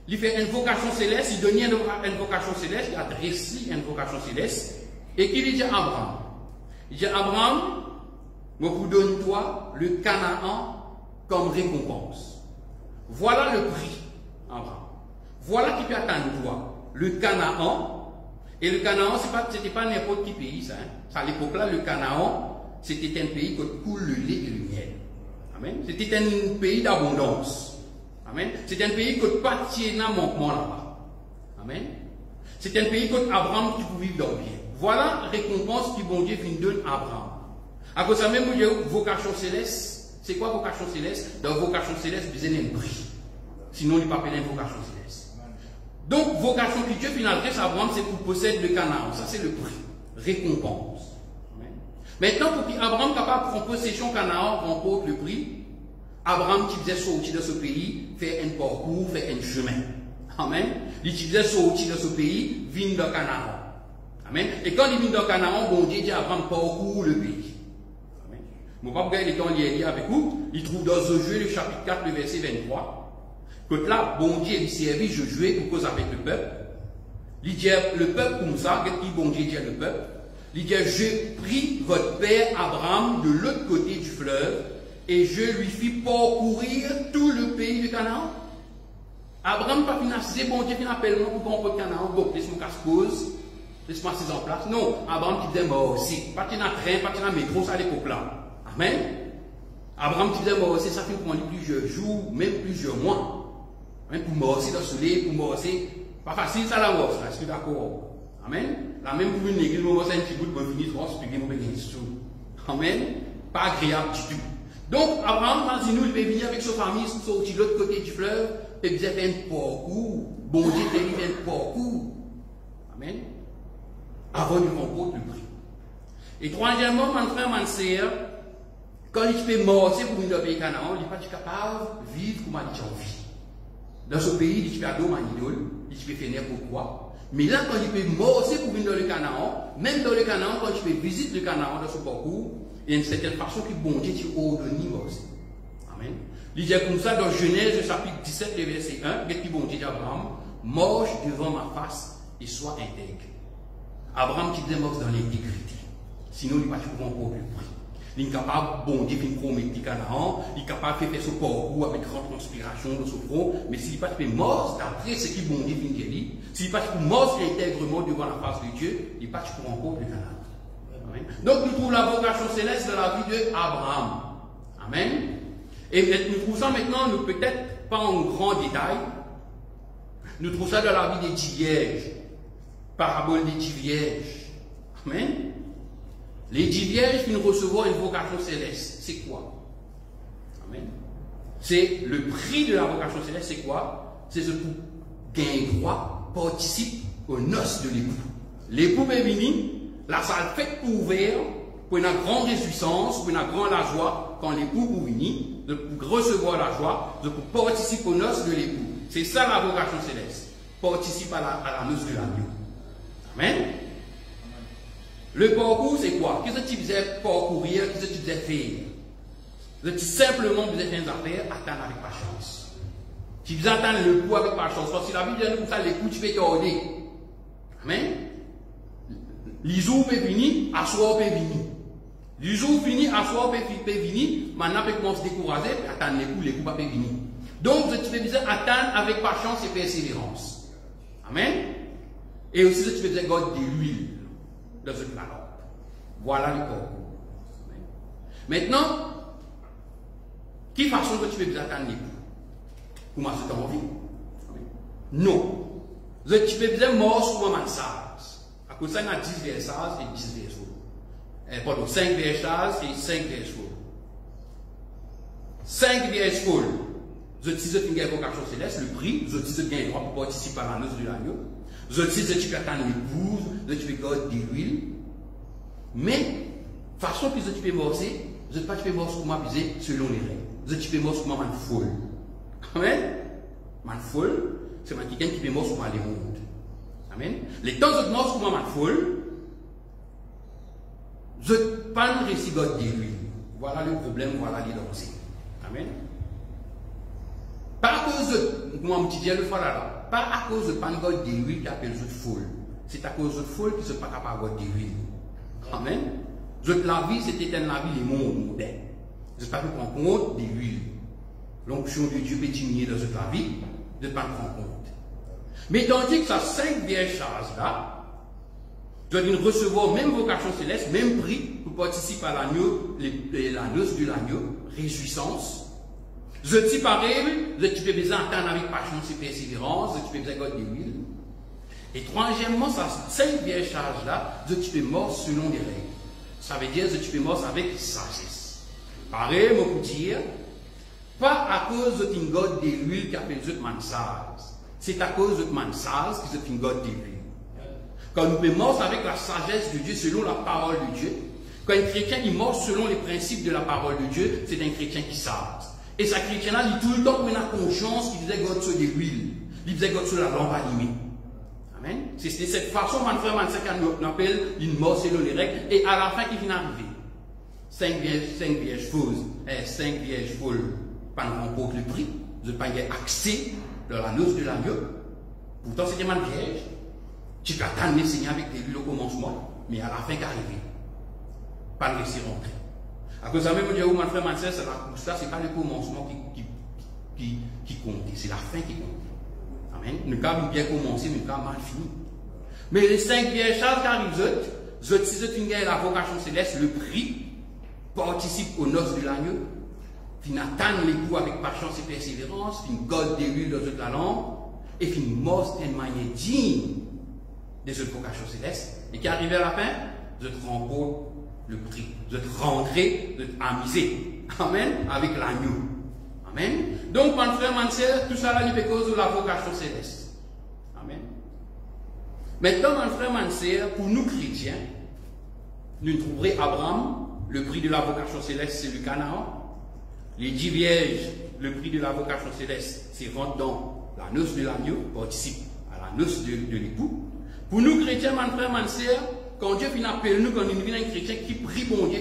il fait une vocation céleste, il donne une vocation céleste, il adresse une vocation céleste. Et qu'il dit à Abraham. Il dit à Abraham, moi vous donne toi le Canaan comme récompense. Voilà le prix, Abraham. Voilà qui peut attendre toi. Le Canaan. Et le Canaan, ce n'était pas n'importe quel pays, ça. Hein. À l'époque-là, le Canaan, c'était un pays qui coule le lait et le miel. Amen. C'était un pays d'abondance. Amen. C'était un pays qui pas tienne manquement là-bas. Amen. C'est un pays que Abraham qui pouvait vivre dans le bien. Voilà la récompense que bon Dieu vient donner à Abraham. À cause de ça même, il y a une vocation céleste. C'est quoi vocation céleste? Dans vocation céleste, vous avez un prix. Sinon, il n'y a pas une vocation céleste. Donc, vocation que Dieu adresse à Abraham, c'est pour posséder le Canaan. Ça, c'est le prix. Récompense. Amen. Maintenant, pour qu'Abraham soit capable de prendre possession Canaan, remporte le prix, Abraham qui faisait sortir de ce pays, fait un parcours, fait un chemin. Amen. Il faisait sortir de ce pays, vient dans Canaan. Amen. Et quand il vient dans Canaan, bon Dieu dit à Abraham, parcours le pays. Amen. Mon papa, il est en lien avec vous, il trouve dans Josué, le chapitre 4, le verset 23. Que là, bon Dieu, il servait Josué pour cause avec le peuple. Il dit, le peuple comme ça, qu'est-ce que bon Dieu dit à le peuple? Il dit, je pris votre père Abraham de l'autre côté du fleuve et je lui fis parcourir tout le pays du Canaan. Abraham pas financé, bon Dieu, il appelle moi pour qu'on peut Canaan, bon, laisse-moi casse-pause, laisse-moi assis en place. Non, Abraham qui disait, moi aussi, pas dans train, pas dans métro, ça à l'époque-là. Amen. Abraham qui disait, moi aussi, ça fait pour moi plusieurs jours, même plusieurs mois. Pour morcer dans le soleil, pour morcer, pas facile ça la morse, est-ce que d'accord? Amen. La même pour une église, moi, c'est un petit bout de bon fini, trois, c'est pour gagner tout. Amen. Pas agréable du tout. Donc, Abraham, quand il peut venir avec sa famille, sortir de l'autre côté du fleuve, et il faisait un parcours. Bon Dieu, il fait un parcours. Amen. Avant de remporter le prix. Et troisièmement, mon frère, mon sœur, quand il peut morcer pour venir dans le pays Canaan, il n'est pas capable de vivre comme il a envie. Dans ce pays, il peut faire d'homme en idole, il peut faire n'importe quoi. Mais là, quand il peut morcer pour venir dans le Canaan, même dans le Canaan, quand il peut visiter le Canaan dans ce parcours, il y a une certaine façon que bon Dieu t'y ordonne morcer. Amen. Il dit comme ça dans Genèse, chapitre 17, le verset 1, qu'est-ce que bon Dieu dit à Abraham? Marche devant ma face et sois intègre. Abraham qui démarche dans l'intégrité. Sinon, il ne va pas trouver encore plus prix. Il est capable, bon Dieu, de promettre le Canaan, il est capable de faire son parcours avec grande transpiration dans son front, mais s'il n'est pas fait mort, d'après ce qui bon Dieu vient de dire, s'il n'est pas mort intègrement devant la face de Dieu, il n'est pas pour encore le Canaan. Amen. Donc, nous trouvons la vocation céleste dans la vie d'Abraham. Amen. Et nous trouvons ça maintenant, nous peut-être pas en grand détail, nous trouvons ça dans la vie des dix vierges, parabole des dix vierges. Amen. Les dix vierges qui nous recevront une vocation céleste, c'est quoi? Amen. C'est le prix de la vocation céleste, c'est quoi? C'est ce pour gagner droit, participe aux noces de l'époux. L'époux est venu, la salle faite pour ouvrir, pour une grande réjouissance, pour une grande la joie, quand l'époux est venu, de recevoir la joie, de participer aux noces de l'époux. C'est ça la vocation céleste. Participe à la noce de l'agneau. Amen. Le parcours, c'est quoi? Qu'est-ce que tu faisais parcourir? Qu'est-ce que tu faisais faire? Tu simplement faisais faire des affaires, attendre avec patience. Tu faisais attendre le coup avec patience. Parce que la Bible dit comme ça, les coups, tu peux t'order. Amen. Les jours peuvent venir, asseoir peut venir. Les jours finis, asseoir peut venir, maintenant peut commencer à se décourager, attendre les coups peuvent venir. Donc, tu peux besoin attendre avec patience et persévérance. Amen. Et aussi, tu peux besoin garder de l'huile dans une lampe. Voilà le corps. Maintenant, quelle façon que tu peux attendre l'époux? Comment est-ce que tu as envie? Non. Tu peux besoin mort sur un sage. À cause de ça, il y a 10 vers sage et 10 vers soul. Pardon, 5 vers sage et 5 vers soul. 5 vers soul. Je dis que tu as une vocation céleste, le prix, je dis que tu as droit pour participer à la noce de l'agneau. Je sais que tu peux attendre l'épouse, je tu peux garder de l'huile. Mais, façon que tu peux morcer, je ne peux pas morcer comment piser selon les règles. Je tu peux morcer comment man folle. Amen. Man folle, c'est quelqu'un qui peut morcer comment les mondes. Amen. Les temps où je morce comment man folle, je ne peux pas réussir garder de l'huile. Voilà le problème, voilà les danger. Amen. Pas à cause de, moi, je dis le fois là, pas à cause de pan garder de l'huile qui appelle je folle. C'est à cause de folle qui ne sont pas capable de garder de l'huile. Amen. La vie, c'était la vie, les mondes modernes. Je ne pas prendre compte de l'huile. L'onction de Dieu peut diminuer dans la vie, de ne pas prendre compte. Mais tandis que ça 5 vieilles choses là, doit recevoir même vocation céleste, même prix pour participer à l'agneau, la noce de l'agneau, réjouissance. Je dis pareil, tu peux besoin d'entendre avec patience et persévérance, tu peux besoin de l'huile. Et troisièmement, ça 5 vieilles choses là, tu peux mort selon les règles. Ça veut dire que tu peux mort avec sagesse. Pareil, moi, pour dire, pas à cause de une goutte de l'huile qui appelle de mansage. C'est à cause de mansage que c'est une goutte de l'huile. Quand nous pouvons mort avec la sagesse de Dieu selon la parole de Dieu, quand un chrétien il mort selon les principes de la parole de Dieu, c'est un chrétien qui sage. Et ce chrétien-là, il tout le temps il a conscience qu'il faisait goutte sur de l'huile. Il faisait goutte sur la lampe allumée. Amen. C'est cette façon, mon frère, mon frère, qu'on appelle une mort selon les règles. Et à la fin, qui vient arriver 5 vierges fausses, 5 vierges folles, pas remporte le prix, je n'ai pas accès dans la noce de l'agneau. Pourtant, c'était ma vierge. Tu peux attendre le Seigneur avec l'huile au commencement, mais à la fin, qu'arriver. Pas le laisser rentrer. À cause de ça, même, je dis, mon frère, mon frère, ça, c'est pas le commencement qui compte, c'est la fin qui compte. Amen. Nous avons bien commencé, mais nous avons mal fini. Mais les 5 vieilles choses qui arrivent, si vous avez la vocation céleste, le prix, participe aux noces de l'agneau, puis attendre les coups avec patience et persévérance, puis garde de l'huile dans la lampe, et puis mort d'une manière digne des autres vocations célestes, et qui arrive à la fin, je te remporte le prix, je te rentrer, je te amuser. Amen. Avec l'agneau. Amen. Donc, mon frère, mon soeur, tout ça là, c'est cause de la vocation céleste. Amen. Maintenant, mon frère, mon soeur, pour nous chrétiens, nous trouverons Abraham, le prix de la vocation céleste, c'est le Canaan. Les 10 vierges, le prix de la vocation céleste, c'est rentrer dans la noce de l'agneau, participe à la noce de l'époux. Pour nous chrétiens, mon frère, mon soeur, quand Dieu vient appeler nous, quand nous venons un chrétien qui prie bon Dieu,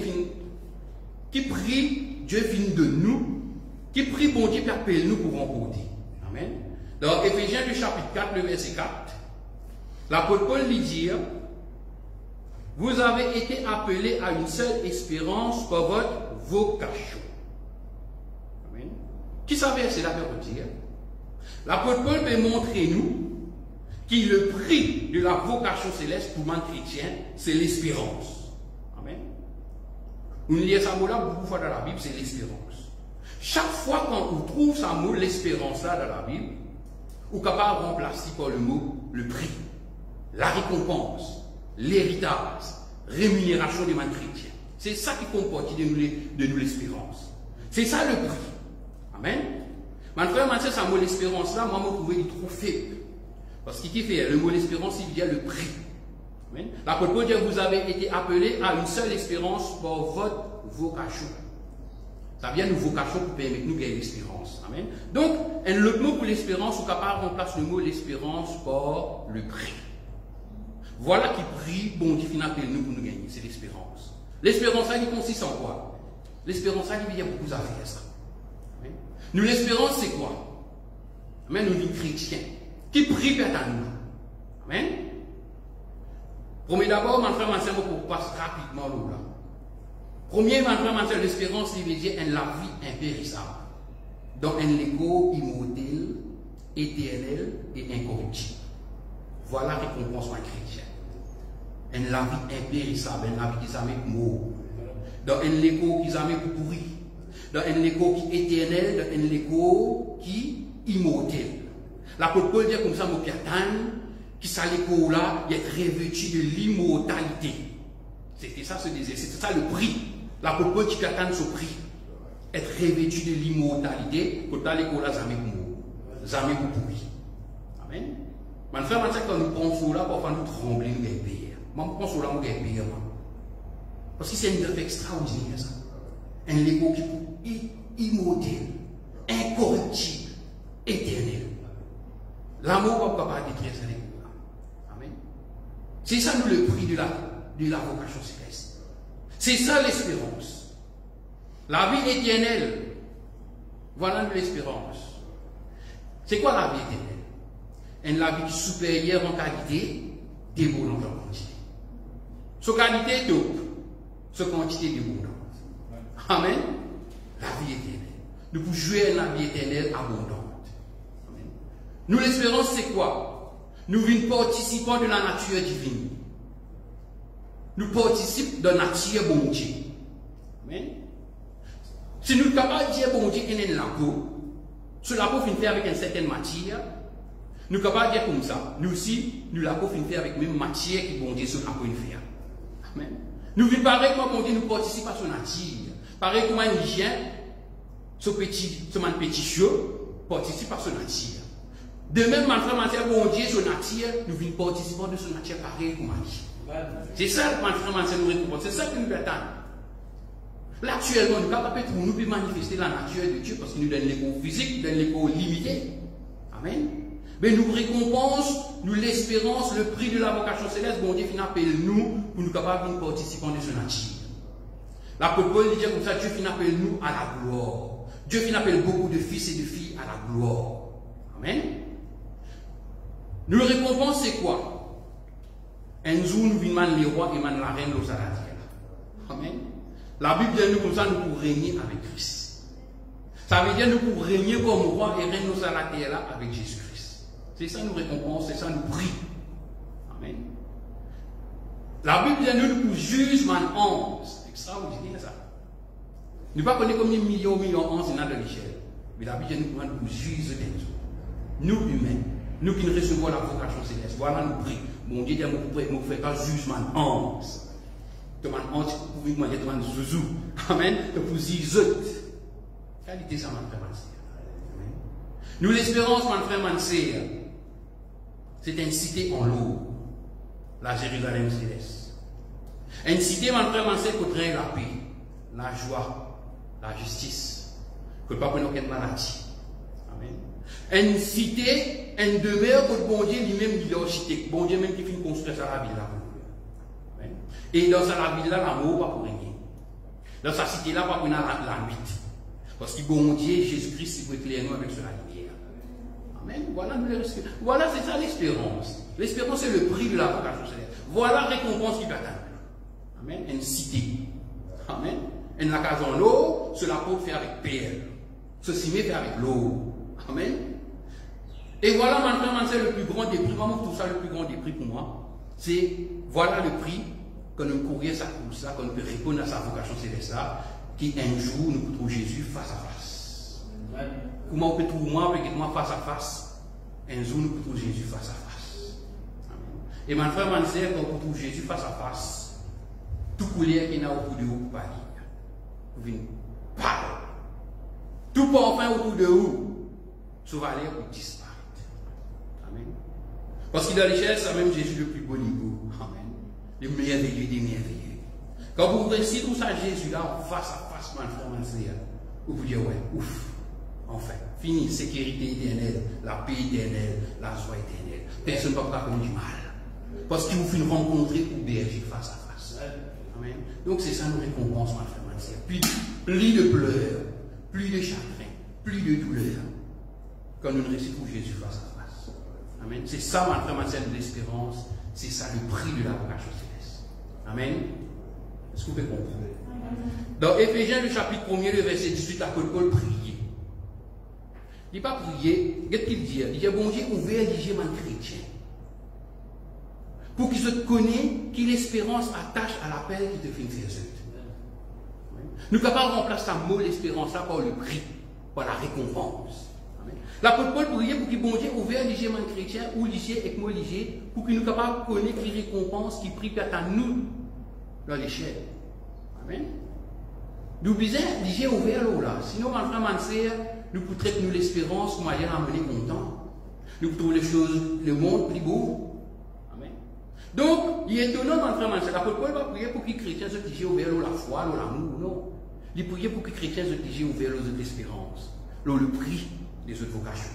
qui prie Dieu vient de nous, qui prie bon Dieu pour appeler nous pour remporter. Amen. Dans Éphésiens du chapitre 4, le verset 4, l'apôtre Paul lui dit, vous avez été appelés à une seule espérance par votre vocation. Amen. Qui savait cela veut dire? L'apôtre Paul peut montrer nous que le prix de la vocation céleste pour un chrétien, c'est l'espérance. Amen. On lit ça mot là beaucoup de fois dans la Bible, c'est l'espérance. Chaque fois qu'on trouve ça mot, l'espérance là dans la Bible, on est capable de remplacer par le mot le prix, la récompense, l'héritage, rémunération des chrétiens. C'est ça qui comporte de nous l'espérance. C'est ça le prix. Amen. Mon frère, ma soeur, ça mot l'espérance là, moi, je trouvais il trop faible. Parce qu'il fait le mot l'espérance, il vient le prix. Amen. L'apôtre Paul dit vous avez été appelés à une seule espérance par votre vocation. Ça vient de vocation pour permettre nous gagner l'espérance. Amen. Donc, le mot pour l'espérance, on est capable de remplacer le mot l'espérance par le prix. Voilà qui prie, bon Dieu finit appelle nous pour nous gagner, c'est l'espérance. L'espérance là, il consiste en quoi? L'espérance là, il y a beaucoup d'affaires ça. Amen. Nous, l'espérance, c'est quoi? Amen, nous, les chrétiens, qui prient à nous. Amen. Premier d'abord, mon frère, mon frère, pour passer rapidement là. Premier, mon frère, mon frère, l'espérance, il veut dire la vie impérissable, dans un égo immortel, éternel et incorruptible. Voilà la récompense d'un chrétien. La vie impérissable, la vie qui s'amène mort. Dans un égo qui s'amène pour pourrir. Dans un égo qui est éternel, dans un égo qui est immortel. L'apôtre Paul dit comme ça, mon piatane, qui ça l'égo là, il est revêtu de l'immortalité. C'était ça ce désir, c'était ça le prix. L'apôtre Paul dit piatane ce prix. Être revêtu de l'immortalité, pour l'égo là, jamais pour mort. Jamais pour pourrir. Amen. Mon frère, quand nous pensons là, parfois nous tremblons, nous gagnons pire. Moi, je pense là, nous gagnons pire. Parce que c'est une œuvre extraordinaire, ça. Un Lego qui est immortel, incorruptible, éternel. L'amour va pas détruire ce Lego-là. Amen. C'est ça, nous, le prix de la vocation céleste. C'est ça l'espérance. La vie éternelle. Voilà l'espérance. C'est quoi la vie éternelle? La vie supérieure en qualité, débordante en quantité. Sa qualité est top, sa quantité est débordante. Amen. La vie éternelle. Nous pouvons jouer la vie éternelle abondante. Amen. Nous, l'espérance, c'est quoi? Nous vîmes participants de la nature divine. Nous participons de la nature bon Dieu. Amen. Si nous sommes capables de dire bon Dieu qu'il est là, cela peut faire avec une certaine matière. Nous sommes capables de dire comme ça. Nous aussi, nous l'avons fait avec la même matière qui bon Dieu cela peut faire. Amen. Nous vivons pareil comme bon Dieu nous participons à son nature. Pareil comme un hygiène, ce petit chou participe à son nature. De même, ma frère, bon Dieu, son nature, nous vivons participants de son nature pareil comme un. C'est ça, ma frère, nous récompensons. C'est ça que nous attendons. Là, actuellement, nous sommes capables de manifester la nature de Dieu parce qu'il nous donne l'écho physique, nous donne l'écho limité. Amen. Mais nous récompensons, nous l'espérance, le prix de la vocation céleste, bon Dieu finit appelle nous pour nous capables de participants de son nature. L'apôtre Paul dit comme ça, Dieu finit appelle nous à la gloire. Dieu finit appelle beaucoup de fils et de filles à la gloire. Amen. Nous le récompensons, c'est quoi? Un jour, nous vîmes les rois et la reine de la terre. Amen. La Bible dit nous comme ça, nous pouvons régner avec Christ. Ça veut dire nous pouvons régner comme roi et reine de la terre avec Jésus-Christ. C'est ça nous récompense, c'est ça nous prie. Amen. La Bible dit nous pouvons juger mon ange. C'est extraordinaire ça. Nous ne pas connaître combien de millions d'anges dans l'échelle. Mais la Bible dit nous pouvons juger des nous humains, nous qui recevons la vocation céleste. Voilà nous prions. Mon Dieu dit nous ne faisons pas jugement ange. Demande ange pour vous demander demande zouzou. Amen. Pour zizot. Qualité ça, mon frère, Amen. Nous l'espérance, mon frère, mon sœur, c'est une cité en l'eau, la Jérusalem céleste. Une cité, mon frère, mon sœur, qui traîne la paix, la joie, la justice, que pas pour aucune maladie. Amen. Une cité, une demeure que bon Dieu lui-même dit l'architecte, bon Dieu même qui finit construire ça la ville là. Et dans sa ville là, l'amour va pour régner. Dans sa cité là, va pour la nuit. Parce que bon Dieu, Jésus-Christ, il peut éclairer nous avec la lumière. Amen. Voilà, c'est ça l'espérance. L'espérance, c'est le prix de la vocation céleste. Voilà la récompense qui va attendre. Amen. Une cité. Amen. Une la case en l'eau, cela peut faire avec perle. Ceci met fait avec l'eau. Amen. Et voilà maintenant, c'est le plus grand des prix. Vraiment, tout ça, le plus grand des prix pour moi. C'est, voilà le prix. Quand nous courir sa course là, quand nous peut répondre à sa vocation céleste là, qui un jour nous peut trouver Jésus face à face. Comment on peut trouver moi face à face? Un jour nous peut trouver Jésus face à face. Amen. Et mon frère, mon sœur, quand on trouve Jésus face à face, tout colère qui est autour de vous pour parler. Vous venez parler. Tout parfum autour de vous, ça va aller pour disparaître. Amen. Parce qu'il a l'échelle, c'est même Jésus le plus beau niveau. Amen. Le merveilleux des merveilleux. Quand vous réussissez tout ça, Jésus là, face à face, mon frère, mon sœur, vous vous dites, ouais, ouf, enfin, fini, sécurité éternelle, la paix éternelle, la joie éternelle. Personne ne peut pas faire du mal. Parce qu'il vous fait rencontrer ou berger face à face. Amen. Donc c'est ça nos récompenses, mon frère, mon sœur. Puis, plus de pleurs, plus de chagrin, plus de douleur, quand nous réussissons Jésus face à face. Amen. C'est ça, mon frère, mon sœur, de l'espérance. C'est ça le prix de la vocation céleste. Amen. Est-ce que vous pouvez comprendre? Dans Éphésiens, le chapitre 1er, le verset 18, l'apôtre Paul priait. Il n'a pas prié. Qu'est-ce qu'il dit? Il dit, bon Dieu, ouvert les yeux, mon chrétien. Pour qu'ils se connaissent, qu'il l'espérance attache à l'appel qui te fait faire ça. Nous ne pouvons pas remplacer ta molle espérance là par le prix, par la récompense. L'apôtre Paul priait pour que bon Dieu ouvert les yeux, mon chrétien, ou les yeux et moi les yeux, pour qu'il nous capable de connaître les récompenses qui prient à nous dans l'échelle. Amen. Nous disons, les yeux ouverts là. Sinon, mon frère, mon sœur, nous pouvons traiter nous l'espérance, comme aller ramener content. Nous trouvons les choses, le monde plus beau. Amen. Donc, il est étonnant d'entrer dans c'est l'apôtre Paul va prier pour que les chrétiens se disent ouvert la foi, l'amour, non. Il priait pour que les chrétiens se disent ouvert l'espérance, le prix des autres vocations.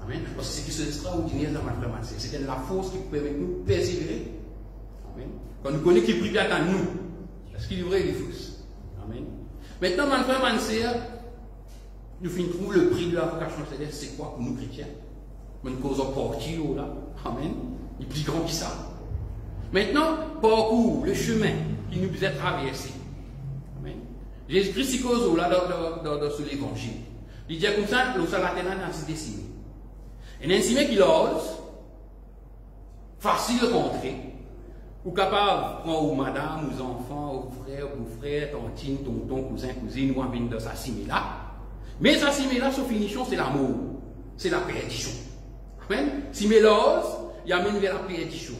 Amen. Parce que c'est ce qui est extraordinaire dans ma frère, c'est la force qui permet de nous persévérer. Amen. Quand nous connaissons qui prie à nous, est-ce qu'il est vrai ou il est faux? Amen. Maintenant, ma frère, nous finissons le prix de la vocation céleste, c'est quoi pour nous chrétiens? Une cause en portio là. Amen. Il est plus grand que ça. Maintenant, parcours, le chemin qui nous a traversé. Amen. Jésus-Christ, il cause là dans l'évangile. Il dit comme ça, le salaténan a été décimé. Et l'incimé qui l'ose, facile de rentrer, ou capable de prendre aux madame, aux enfants, aux frères, tontine, tonton, cousin, cousine, ou en venir de sa cimé là. Mais sa cimé là, sa finition, c'est l'amour, c'est la perdition. Amen. Cimé l'ose, il amène vers la perdition.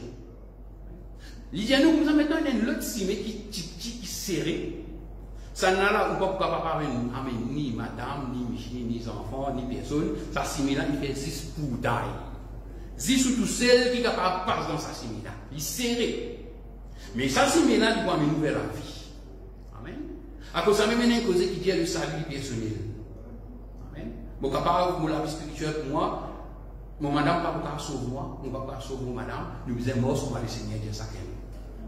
Il dit à nous, maintenant, il y a une autre cimé qui serré. Ça n'a là, ou pas capable de ni madame, ni Michel, ni enfants, ni personne. Sa cimé là, il fait 10 pour taille. 10 surtout celle qui est capable de passer dans sa cimé là. Il est serré. Mais sa cimé là, il doit amener vers la vie. Amen. À cause de ça, même une cause qui dit le salut personnel. Amen. Bon, capable de la vie spirituelle pour moi, mon madame ne va pas sauver moi, on ne va pas sauver mon madame, nous sommes morts, on va le Seigneur dire ça.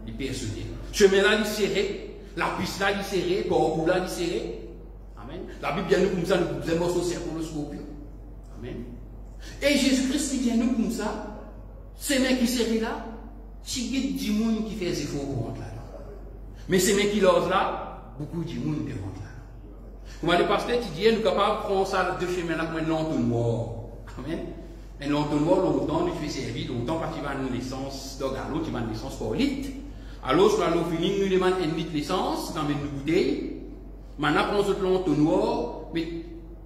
Il est personnel. Chemin là, il est serré. La piste là, il est serré. Corps là, il est serré. Amen. La Bible dit nous comme ça, nous sommes morts pour le scorpion. Amen. Et Jésus-Christ dit nous comme ça, ces mecs qui serrent là, si il y a du monde qui fait des efforts pour rentrer là. Mais ces mecs qui l'osent là, beaucoup de monde qui rentrent là. Comme le pasteur qui dit, nous sommes capables de prendre ça de chemin là comme un entonnoir. Amen. Un entonnoir, longtemps, il fait servir, longtemps, parce qu'il va à une naissance d'organo, il va à une naissance pour litre. Alors, sur l'eau finie, nous demandons un litre d'essence, dans une bouteille. Maintenant, on prend l'entonnoir, mais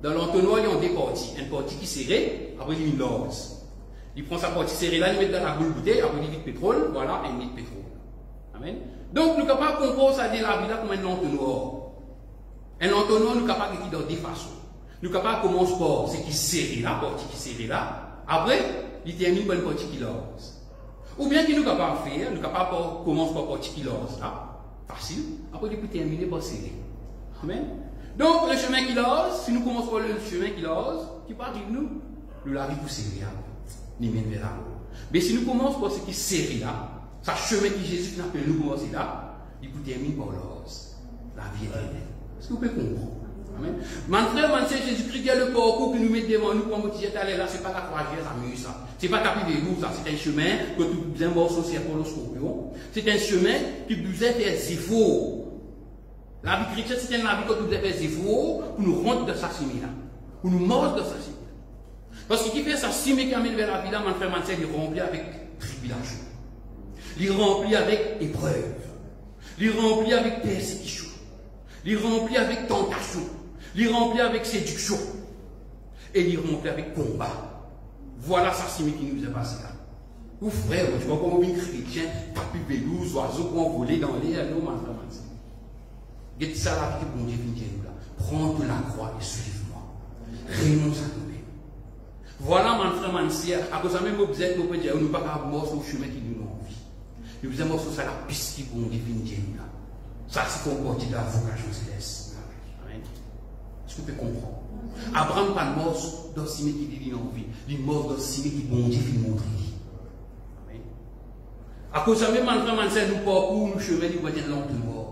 dans l'entonnoir, il y a deux parties. Une partie qui est serrée, après il l'ose. Il prend sa partie serrée là, il met dans la boule bouteille, après il litre de pétrole, voilà, un litre de pétrole. Amen. Donc, nous sommes capables de comprendre ça de la vie là comme un entonnoir. Un entonnoir, nous sommes capables de dire dans deux façons. Nous sommes capables de commencer par ce qui est serré là, partie qui est serrée là. Après, il termine par une partie qui l'ose. Ou bien qu'il nous capable de faire, nous capable de commencer par partie qui l'ose là, facile. Après, il peut terminer par serré. Amen. Donc, le chemin qui l'ose, si nous commençons par le chemin qui l'ose, qui part de nous la vie pour serré là, nous mène vers là. Mais si nous commençons par ce qui est serré là, ce chemin que Jésus n'a pas nous commencer là, il peut terminer par l'ose, la vie éternelle. Est-ce que vous pouvez comprendre? Amen. Mon frère, mon Seigneur Jésus-Christ, il y a le parcours que nous mettons devant nous, comme vous disiez, là, c'est pas la croisière, ça amuse ça. C'est pas tapis de loup, ça. C'est un chemin que tout bien morceau c'est pour le scorpion. C'est un chemin qui nous a fait des efforts. La vie chrétienne, c'est une vie que nous a fait des efforts pour nous rendre de sa cime là. Pour nous mordre de sa cime. Parce que qui fait sa cime qui amène vers la vie là, mon frère, mon Seigneur, il remplit avec tribulation. Il remplit avec épreuve. Il remplit avec persécution. Il remplit avec tentation. Il remplit avec séduction. Et il remplit avec combat. Voilà sa cime qui nous est passé là. Ou frère, tu vois comment un chrétien, tapis pelouse, oiseaux qui ont volé dans l'air, non, ma frère, dites ça la vie que bon Dieu vient nous là. Prends de la croix et suive-moi. Renonce à nous-mêmes. Voilà, mon frère, mon sœur, à cause de même, vous êtes, nous pouvons dire, nous ne pouvons pas mort au chemin qui nous envie. Nous sommes morts sur la piste qui bon Dieu vient nous là. Ça, c'est qu'on porte de la vocation céleste. Amen. Est-ce que vous pouvez comprendre? Abraham pas mort dans ce qui dit envie. Il est mort dans ce qui bon Dieu vient montrer. Amen. À cause de même, mon frère, mon sœur, nous parcourons le chemin du voisin de l'entonnoir.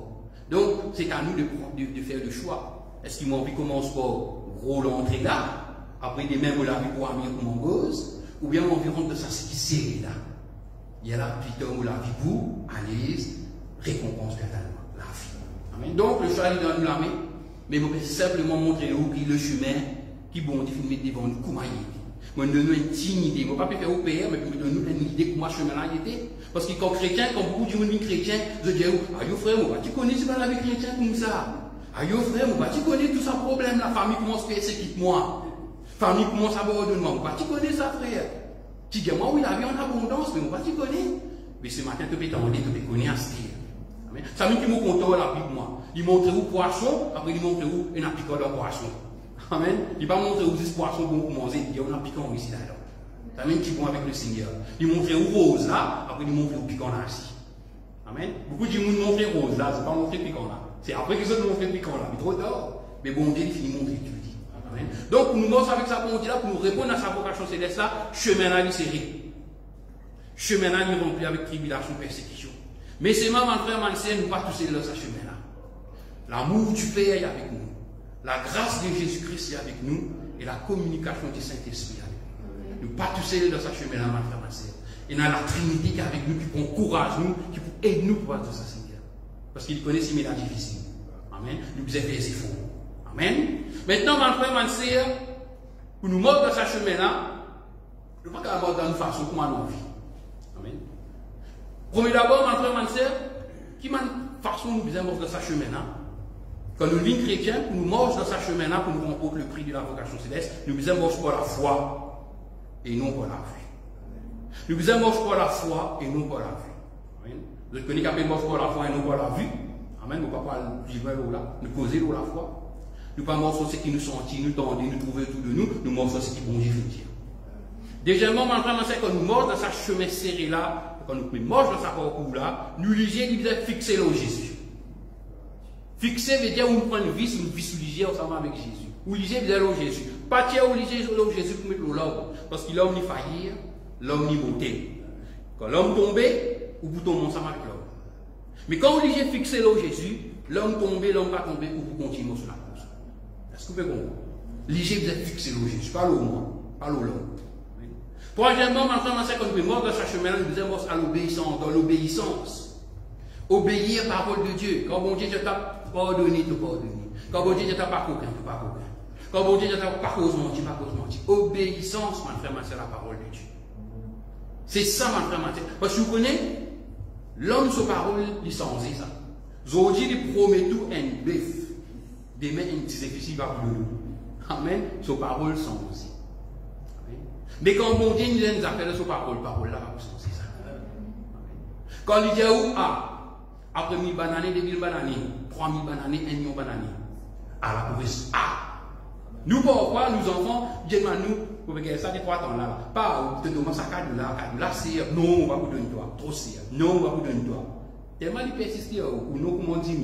Donc, c'est à nous de faire le choix. Est-ce qu'il m'a envie de commencer par gros l'entrée là, après des mêmes la vie pour amener comme en gauze, ou bien environ de ça, c'est qui serré là. Il y a la vie ou la vie pour, à l'aise, récompense totalement, la vie. Amen. Donc, le choix est dans nous la main, mais vous pouvez simplement montrer où le chemin qui bon Dieu mettre devant nous, comment il était. Moi, nous donnons une idée. Je ne vais pas faire au PR, mais nous donnons une idée comment ce chemin-là était. Parce que quand chrétien, quand beaucoup de monde chrétien, je dis, ah, frère, tu connais ce qu'on la vie chrétienne comme ça? Ah, frère, tu connais tout ça problème, la famille commence à persécuter moi. La famille commence à avoir de moi. Tu connais ça, frère? Tu dis, moi, oui, la vie en abondance, mais tu connais. Mais ce matin, tu peux t'enlever, tu peux connaître à ce ça veut dire qu'il me compte la Bible, moi. Il montre où poisson, après il montre où un appliquant de poisson. Amen. Il va montrer où 10 poissons bon pour manger, il y a un appliquant ici là-dedans. Ça même qui vont avec le Seigneur. Ils montrent où rose là, après ils montrent où piquant là aussi. Amen. Beaucoup de gens montrent rose là, c'est pas montrer piquant là. C'est après qu'ils ont montré piquant là. Mais trop tard. Mais bon Dieu, il finit de montrer tu dis. Amen. Donc nous marchons avec sa bon Dieu là pour nous répondre à sa vocation céleste là, chemin là, il serré. Chemin là, il rempli avec tribulation, persécution. Mais c'est même en frère, nous ne pas tous dans ce chemin là. L'amour du Père est avec nous. La grâce de Jésus-Christ est avec nous. Et la communication du Saint-Esprit est avec nous. Nous ne pas tous dans ce chemin là, mon frère, ma sœur. Et dans la Trinité qui est avec nous, qui peut encourager nous, qui peut aider nous pour être dans sa Seigneur. Parce qu'il connaît si mélange difficile. Amen. Nous devons faire ses efforts. Amen. Maintenant, mon frère, ma sœur, pour nous mordre dans ce chemin là, nous ne pouvons pas mordre dans une façon comme on vit. Amen. Premier d'abord, mon frère, ma sœur, qui m'a façon nous devons mordre dans ce chemin là. Quand nous vivons chrétiens, pour nous marcher dans ce chemin-là, pour nous remporter le prix de la vocation céleste, nous devons marcher par la foi et non par la vue. Nous devons marcher par la foi et non par la vue. Amen. Vous connaissez qu'à peine marcher par la foi et non par la vue. Amen. Nous ne pouvons pas vivre là, nous causer la foi. Nous ne pouvons pas marcher sur ce qui nous sentit, nous tendons, nous trouver autour de nous, nous marchons sur ce qui bon Dieu fait. Deuxièmement, maintenant, c'est quand nous marchons dans ce chemin serré là, quand nous marchons dans ce parcours là, nous lisons, nous devons fixer le Jésus. Fixer veut dire où nous prenons une vis ligier ensemble avec Jésus. Ou ligier veut dire Jésus. Pas tiens ou ligier Jésus pour mettre l'homme. Parce que l'homme n'y faillir, l'homme n'y monter. Quand l'homme tombait, ou vous tombez ensemble avec l'homme. Mais quand vous ligiez fixer Jésus, l'homme tombait, l'homme pas tombé, ou vous continuez sur la course. Est-ce que vous pouvez comprendre? Ligier vous êtes fixé Jésus, pas l'homme, pas l'homme. Troisièmement, maintenant, quand nous sommes morts dans ce chemin-là, nous sommes à l'obéissance, dans l'obéissance. Obéir à la parole de Dieu. Quand bon Dieu t'a pardonné, te pardonner. Quand bon Dieu t'a pas coquin, te pas coquin. Quand bon Dieu t'a pas cause mentir, pas cause mentir. Obéissance, mon frère, c'est la parole de Dieu. C'est ça, mon frère, parce que vous connaissez, l'homme sur parole, il s'en dit ça. Aujourd'hui, il promet tout un bœuf. Demain, il dit que va pour nous. Amen. Sur parole, s'en dit. Mais quand bon Dieu nous appelle sur parole, parole là, va pour s'en dire ça. Quand il dit où, après 1000 bananes, 2000 bananes, 3000 bananes, 1 million bananes. À la province A. Nous, pourquoi, nous enfants, Dieu m'a nous, vous regardez ça, des 3 ans là. Pas, te demande ça, 4 dollars, c'est, non, on va vous donner toi. Trop c'est, non, on va vous donner toi. Tellement il persiste, ou non, comment dire,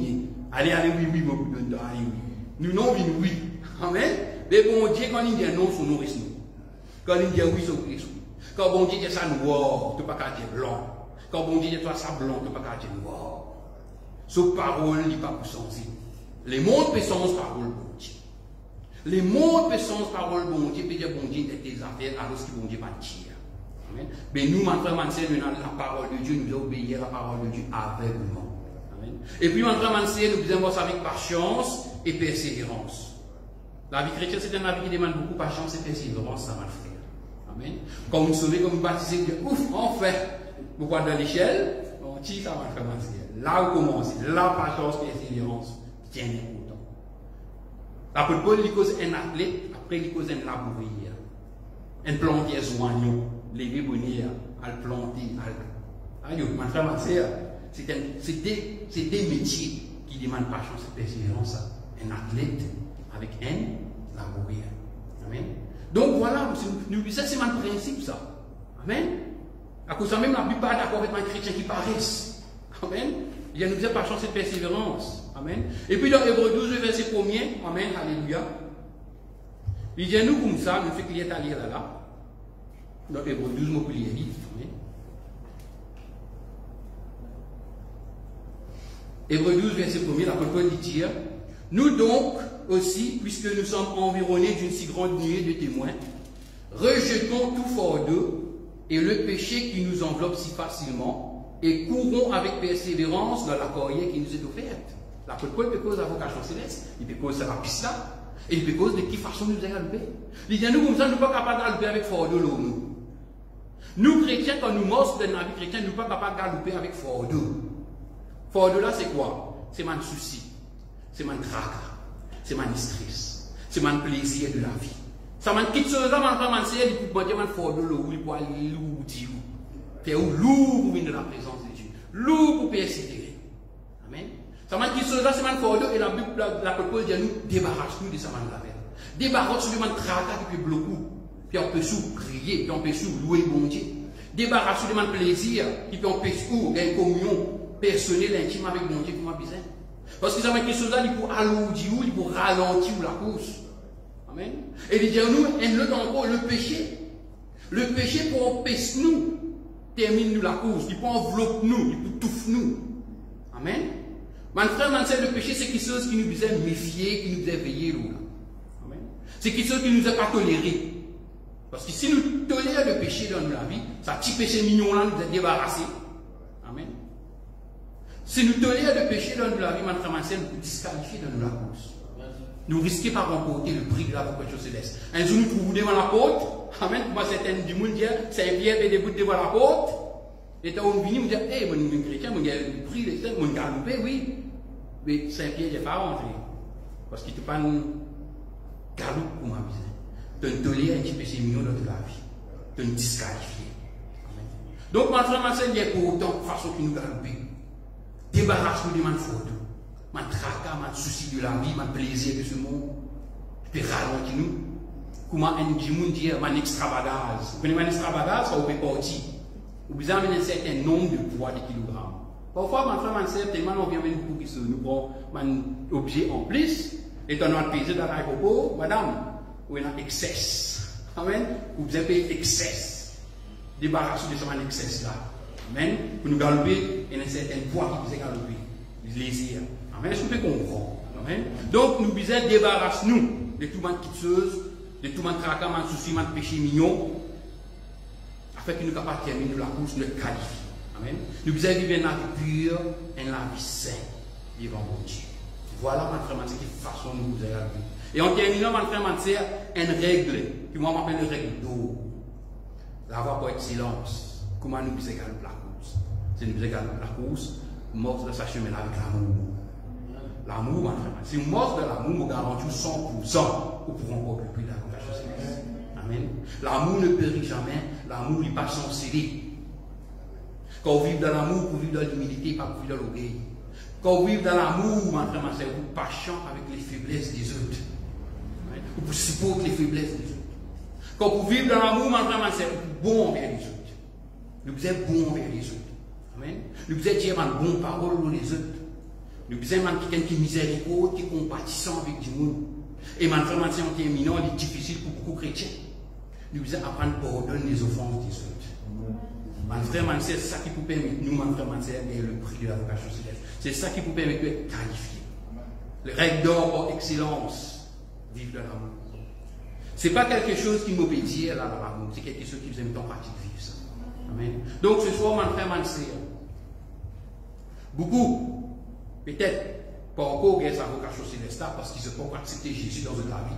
allez, oui, on va vous donner toi, allez, oui. Nous, non, oui. Amen. Mais bon Dieu, quand il dit non, son nom reste nous. Quand il dit oui, son Christ. Quand bon Dieu dit ça noir, tu ne peux pas dire blanc. Quand bon Dieu dit toi ça blanc, tu ne peux pas dire noir. Ce parole n'est pas pour sentir. Les mondes peuvent sans parole bon Dieu. Les mondes peuvent sans parole bon Dieu, peut dire bon Dieu est tes affaires, alors que bon Dieu va dire. Amen. Mais nous, mon frère, nous avons la parole de Dieu, nous devons obéir à la parole de Dieu aveuglement. Amen. Et puis, mon frère, nous devons voir avec patience et persévérance. La vie chrétienne, c'est un vie qui demande beaucoup de patience et persévérance, ça, mon frère. Amen. Quand vous sauvez, comme vous baptisez, vous dites, ouf, on fait. Vous voyez dans l'échelle, on tire ça, mon frère, là où commence, la patience et persévérance, tiens important. L'apôtre Paul, il cause un athlète, après il cause un labourier. Un plantier soignant, lever bonheur, à le planter, aïe, mon frère, ma sœur, c'est des métiers qui demandent patience et persévérance. Un athlète avec un labourier. Amen. Donc voilà, ça c'est mon principe, ça. Amen. À cause de ça, même la Bible pas d'accord avec les chrétiens qui paraissent. Amen. Il y a nous dire patience et persévérance. Amen. Et puis dans Hébreux 12, verset 1er, Amen, Alléluia. Il dit à nous comme ça, nous fait qu'il y ait à lire là. Dans Hébreux 12, moi, pour lire vite. Amen. Hébreux 12, verset 1er, l'apôtre Paul dit, nous donc aussi, puisque nous sommes environnés d'une si grande nuée de témoins, rejetons tout fardeau et le péché qui nous enveloppe si facilement, et courons avec persévérance dans la carrière qui nous est offerte. L'apôtre Paul peut cause la vocation céleste, il peut cause la piste là, et il peut cause de qui façon nous allons galoper. Il dit, nous comme ça, nous ne sommes pas capables de galoper avec fardeau là, nous. Nous chrétiens, quand nous morts dans la vie chrétienne, nous ne sommes pas capables de galoper avec fardeau. Fardeau là, c'est quoi? C'est mon souci, c'est mon tracas, c'est mon stress, c'est mon plaisir de la vie. Ça m'a quitté ce là, mon frère, il peut dire mon fardeau là, où il peut aller lourd, faire lourd pour venir de la présence de Dieu, lourd pour persévérer. Amen. Ça m'a quitté ce là, c'est mon fardeau, et la Bible, la Bible dit à nous, débarrasse-nous de ça, mon frère. Débarrasse-nous de mon tracas qui peut bloquer. puis on peut sous prier, puis on peut sous louer bon Dieu. Débarrasser de plaisir, puis on peut sous une communion personnelle, intime avec bon Dieu, comment besoin. Parce que ça quelque chose là, il faut alourdir, il faut ralentir la course. Amen. Et il dit nous, et l'autre encore, le péché. Le péché pour empêcher nous, termine nous la course, il peut envelopper nous, il peut touffer nous. Amen. Mon frère, mon sœur, le péché, c'est quelque chose qui nous faisait méfier, qui nous faisait veiller. Amen. C'est quelque chose qui ne nous a pas toléré. Parce que si nous tolérons le péché dans la vie, ça petit péché mignon là nous a débarrassé. Amen. Si nous tolérons le péché dans la vie, mon frère, mon sœur, nous disqualifier dans la course. Nous risquons par remporter le prix de la vocation céleste. Un jour, nous trouvons devant la porte. Amen. Moi, certains du monde disent, c'est Pierre et debout devant la porte. Et quand on vient, on dit, hé, mon chrétien, mon gars, le prix, mon gars, oui. Mais Saint-Pierre n'est pas rentré. Parce qu'il ne pas un galop pour ma vie. De nous tolérer un petit péché mignon dans la vie. De nous disqualifier. Donc, mon frère, ma sœur, il y a pour autant de façon qui nous galope. Débarrasse-nous de ma faute. Ma tracas, ma souci de la vie, ma plaisir de ce monde. Puis ralentis nous. Comment un djimoun dit, ma extravagance. Vous connaissez ma extravagance, ça vous fait partie. Vous besoin d'un certain nombre de poids de kilogrammes. Parfois, ma frère, ma sœur, tellement on vient avec nous pour qu'ils nous prend un objet en plus, et on a pesé dans l'aéroport, madame, ou il y a un excès. Amen. Vous avez payé excès. Débarrassez de ce excès là. Amen. Pour nous galoper, il y a un certain poids qui vous est galopé. Plaisir. Amen. Est-ce que vous pouvez comprendre? Amen. Donc, nous besoin débarrasser-nous de tout le monde quitteuse, de tout le monde tracas, de souci, de péché mignon, afin que nous soyons capables de terminer la course, de qualifier. Amen. Nous devons vivre une vie pure et la vie saine devant mon Dieu. Voilà, mon frère, c'est qui façon nous vous avez vu. Et en terminant, mon frère, c'est une règle, qui moi m'appelle la règle d'eau. La voix pour être silence. Comment nous devons gagner la course? Si nous devons gagner la course, mort de sa chemin avec l'amour. L'amour, mon frère, si nous mort de l'amour, nous garantissons 100%, nous pourrons encore plus de la conversion céleste. Amen. L'amour ne périt jamais, l'amour n'est pas sans céder. Quand on vit dans l'amour, pour vivre dans l'humilité, pas pour vivre dans l'orgueil. Quand on vit dans l'amour, mon frère, c'est vous patient avec les faiblesses des autres. Vous supportez les faiblesses des autres. Quand vous vivez dans l'amour, mon frère, c'est bon envers les autres. Nous êtes bon envers les autres. Amen. Nous êtes dire une bonne parole pour les autres. Nous sommes quelqu'un qui est miséricordieux, qui est compatissant avec du monde. Et mon frère, en terminant, il est difficile pour beaucoup de chrétiens. Nous devons apprendre à pardonner les offenses des autres. Mon frère, c'est ça qui vous permet, nous, mon frère, c'est le prix de la vocation céleste. C'est ça qui vous permet de qualifier. Le règle d'or par excellence, vivre de l'amour. Ce n'est pas quelque chose qui m'obéit à l'amour, c'est quelque chose qui vous aime tant pratique vivre ça. Amen. Donc ce soir, mon frère, beaucoup, peut-être, pas encore gagner sa vocation céleste parce qu'ils ne peuvent pas accepter Jésus dans votre vie.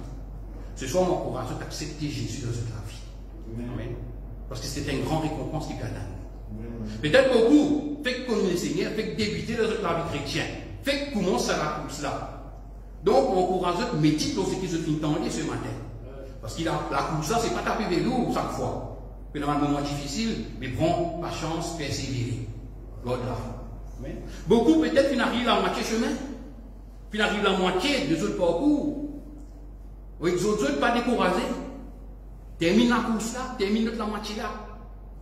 Ce soir, mon courage d'accepter Jésus dans votre vie. Amen. Parce que c'est une grande récompense qui vient à nous. Peut-être beaucoup, fait que connaître le Seigneur, fait que débuter dans la vie chrétienne, fait que commence à la course là. Donc, on encourage de méditer dans ce qui se finit ce matin. Parce que la course là, c'est pas taper vélo chaque fois. Puis dans un moment difficile, mais prends patience, persévérer. God là. Beaucoup peut-être qui n'arrivent à la moitié chemin, puis n'arrivent à la moitié des autres parcours. Oui, les autres pas découragés. Termine la course là, termine la moitié là.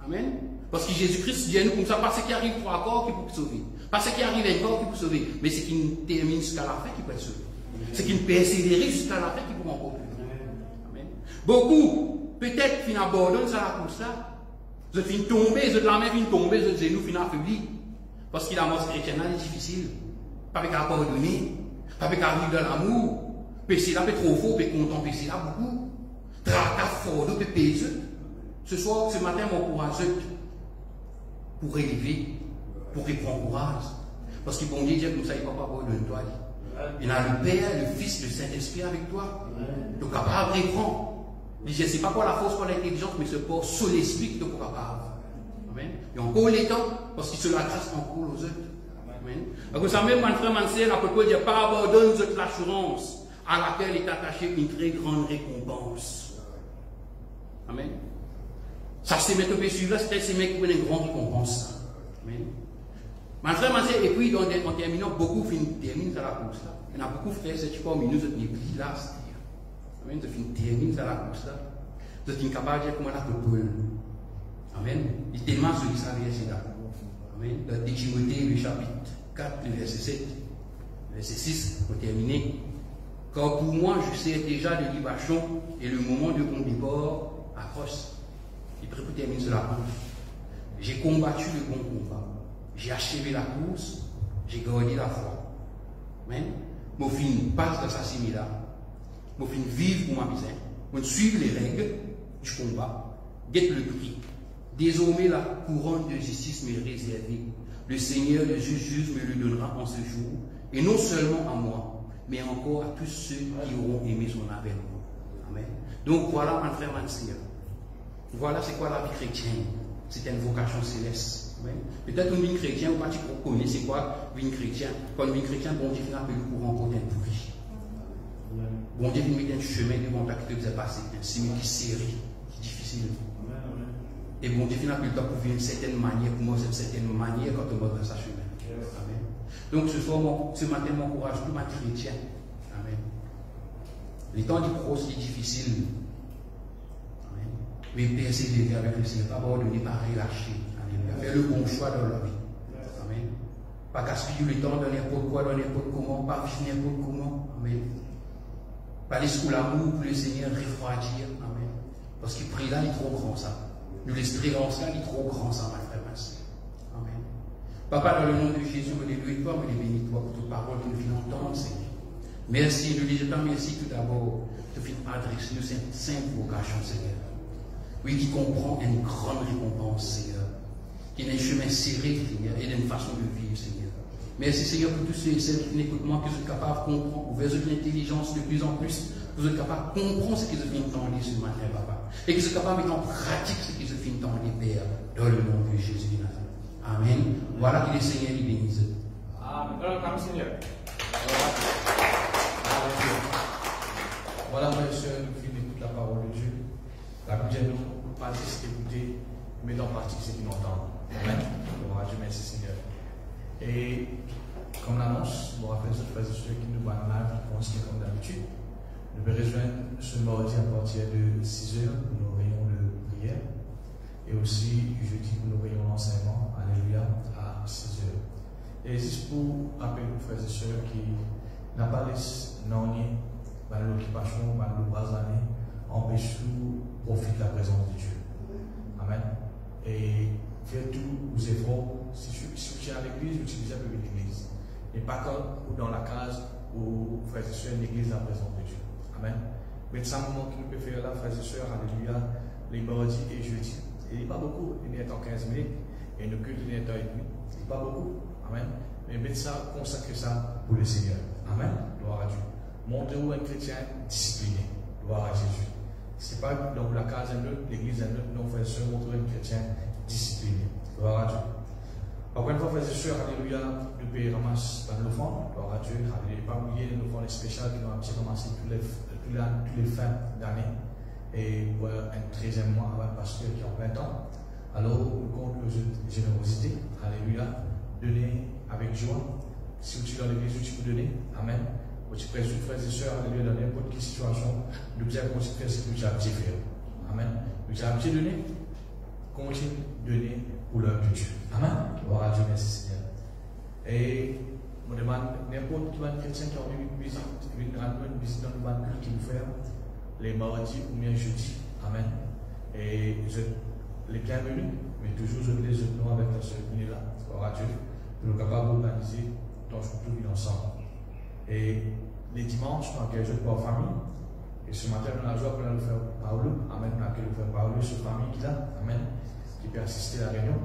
Amen. Parce que Jésus-Christ dit à nous comme ça, pas ce qui arrive trois corps qui peut sauver. Pas ce qui arrive un corps qui peut sauver. Mais ce qui nous termine jusqu'à la fin qui peut sauver. Ce qui nous persévère jusqu'à la fin qui peut encore plus. Amen. Beaucoup, peut-être, qui abandonnent ça la course là. Ils finissent tomber, ils la main finissent tomber, ils genoux finissent affaiblis. Parce que la mort chrétienne est difficile. Pas avec la pardonner, pas avec la vie de l'amour. Péché là, peut trop fort, peut content, péché là beaucoup. Tracas fort, peut pécher. Ce soir, ce matin, mon courage pour élever, pour reprendre courage. Parce que bon Dieu dit comme ça, il ne va pas pardonner-toi. Il a le Père, le Fils, le Saint-Esprit avec toi. Donc, capable de reprendre. Je ne sais pas quoi la force, quoi l'intelligence, mais ce port sur l'esprit qui est capable. Amen. Et encore les temps, parce que c'est la grâce encore aux autres. Amen. Donc, ça même, mon frère, mon sœur, l'apôtre Paul dit, pas abandonne l'assurance à laquelle est attachée une très grande récompense. Amen. Ça, c'est mettre au suivant, c'est ces mecs qui prennent une grande récompense. Amen. Mon frère, ma sœur, et puis, en terminant, beaucoup terminent à la course là. Il y en a beaucoup de frères, c'est parmi nous, notre église là, c'est-à-dire. Amen. Ils terminent à la course là. Vous êtes incapable de dire comment l'apôtre Paul. Amen. Il est tellement celui qui savait ici là. Amen. Dans 2 Timothée, le chapitre 4, le verset 7, verset 6, pour terminer. Car pour moi, je sais déjà de libération et le moment de mon départ approche. Il prie pour terminer sur la course. J'ai combattu le bon combat. J'ai achevé la course. J'ai gardé la foi. Amen. Mon fin passe dans sa simila. Mon fin vive pour ma misère. Mon suivre les règles du combat. Guette le prix. Désormais, la couronne de justice m'est réservée. Le Seigneur, le juge, me le donnera en ce jour. Et non seulement à moi, mais encore à tous ceux qui auront aimé son avènement. Amen. Donc voilà, mon frère, ma sœur. Voilà c'est quoi la vie chrétienne. C'est une vocation céleste. Peut-être une vie chrétienne, ou pas tu connais c'est quoi une vie chrétienne. Quand une vie chrétienne, bon Dieu finit appelé le courant pour être pourri. Bon Dieu finit mettre un chemin devant ta qui te faisait passer, un chemin qui est serré, qui est difficile. Et bon Dieu finit appelé le temps pour vivre une certaine manière, pour moi c'est une certaine manière quand on va dans sa chemin. Amen. Donc ce matin, m'encourage tout ma chrétien. Amen. Les temps du cross c'est difficile. Amen. Mais persévérer avec le Seigneur, pas abandonner, pas relâcher. Amen. Faire le bon choix dans la vie. Amen. Pas gaspiller le temps dans n'importe quoi, dans n'importe comment, pas vivre n'importe comment. Amen. Pas aller sous l'amour pour le Seigneur refroidir. Amen. Parce qu'il prie là, il est trop grand ça. Nous l'espérance là, il est trop grand ça, ma frère. Amen. Papa, dans le nom de Jésus, me les toi, me les bénis toi pour toute parole que nous venons entendre, Seigneur. Merci, nous disons merci tout d'abord de faire adresser nous cette sainte vocation, Seigneur. Oui, qui comprend une grande récompense, Seigneur. Qui est un chemin serré, Seigneur, et d'une façon de vivre, Seigneur. Merci, Seigneur, pour tous ceux et celles qui n'écoutent moi, que vous êtes capables de comprendre, ouvrir l'intelligence de plus en plus, que vous êtes capables de comprendre ce qu'ils ont fait entendre ce matin, Papa. Et que vous êtes capables de mettre en pratique ce qu'ils ont fait entendre, Père, dans le nom de Jésus de Nazareth. Amen. Voilà que le Seigneur les bénisse. Amen. Seigneur. Voilà, frères et sœurs, nous finissons toute la parole de Dieu. La Bible nous participe écouter, mais en pratique ce qu'ils entendent. Amen. Gloire à Dieu, merci Seigneur. Et comme l'annonce, je vous rappelle ce frères et sœurs qui nous voient en live, qui vont se comme d'habitude. Nous pouvons rejoindre ce mardi à partir de 6h pour nos réunions de prière. Et aussi jeudi pour nos réunions d'enseignement, alléluia, à 6h. Et juste pour appeler nos frères et sœurs qui n'ont pas les non-niés, dans l'occupation, dans le bras années, empêche-nous de profiter de la présence de Dieu. Amen. Et faites tous vos efforts. Si tu tiens à l'église, utilisez un peu l'église. Et pas comme dans la case où frères et sœurs, l'église la présence de Dieu. Amen. Mais c'est un moment que nous pouvons faire là, frères et sœurs, alléluia, les mardis et jeudi. Il n'est pas beaucoup, il est en 15 minutes, et nous culte il est en 1h30. Il n'est pas beaucoup. Amen. Mais mettez ça, consacrez ça pour le Seigneur. Amen. Gloire à Dieu. Montrez-vous un chrétien discipliné. Gloire à Jésus. Ce n'est pas donc la case un autre, l'église un autre, non, frères et sœurs, montrez un chrétien discipliné. Gloire à Dieu. Encore une fois, frères et sœurs, alléluia, nous payons ramasse dans l'offrande. Gloire à Dieu. Alléluia. Pas oublier l'offrande spéciale qui nous a ramassé tous les fins d'année. Et pour un 13e mois avec un pasteur qui a 20 ans. Alors, nous comptons la générosité. Alléluia. Donner avec joie. Si vous êtes dans l'église, tu peux donner. Amen. Vous êtes frères et sœurs, alléluia, dans n'importe quelle situation, nous devons faire ce que nous avons fait. Amen. Nous avons donné. Continue de donner pour l'œuvre de Dieu. Amen. Gloire à Dieu, merci Seigneur. Et je demande n'importe quel chrétien qui a envie de visite, une visite dans le ban qui nous fait les mardis ou bien jeudi. Amen. Et les bienvenus, mais toujours je les nous avec la sœur là. Gloire à Dieu. Pour nous capables d'organiser dans tout vie ensemble. Et les dimanches, on accueille les pour famille. Et ce matin, on a la joie pour nous faire Paolo. Amen. On accueille le frère Paolo, cette famille qui est là. Amen. Qui peut assister à la réunion.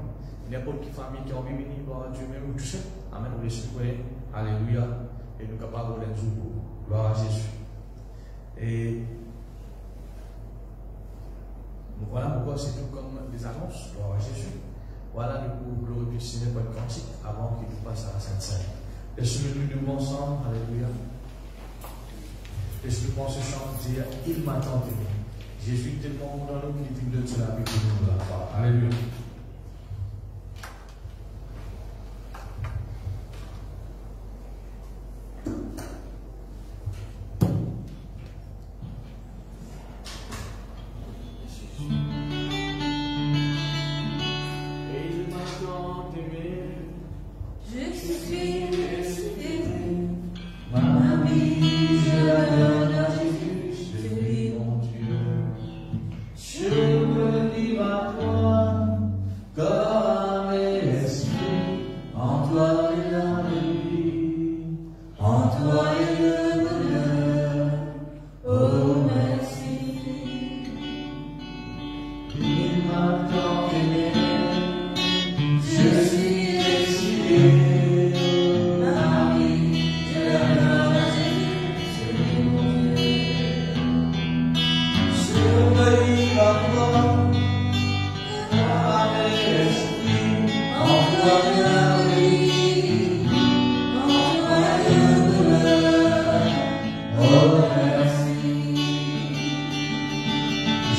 N'importe quelle famille qui a envie de venir, gloire à Dieu, même ou tout ça. Amen. On les supporter. Alléluia. Et nous sommes capables de les jouer. Gloire à Jésus. Et voilà pourquoi c'est tout comme des annonces. Gloire à Jésus. Voilà, nous pouvons glorifier le Seigneur pour le cantique avant qu'il nous passe à la Sainte Seine. Laisse-nous nous ensemble. Alléluia. Laisse-nous prendre ce chant et dire il m'attend de nous. Jésus est tellement dans nous qu'il donne cela avec nous la part. Alléluia.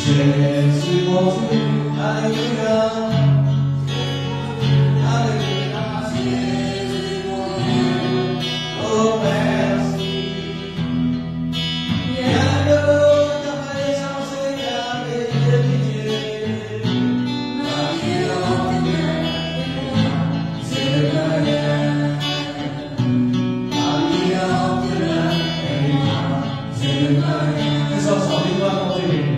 Jésus mon Dieu, Alléluia. Alléluia, Jésus mon Dieu, oh merci. Bienheureux ta présence et ta fidélité. Marie en prière, c'est le moyen. Marie en prière, c'est le moyen. Nous sommes ensemble, nous allons continuer.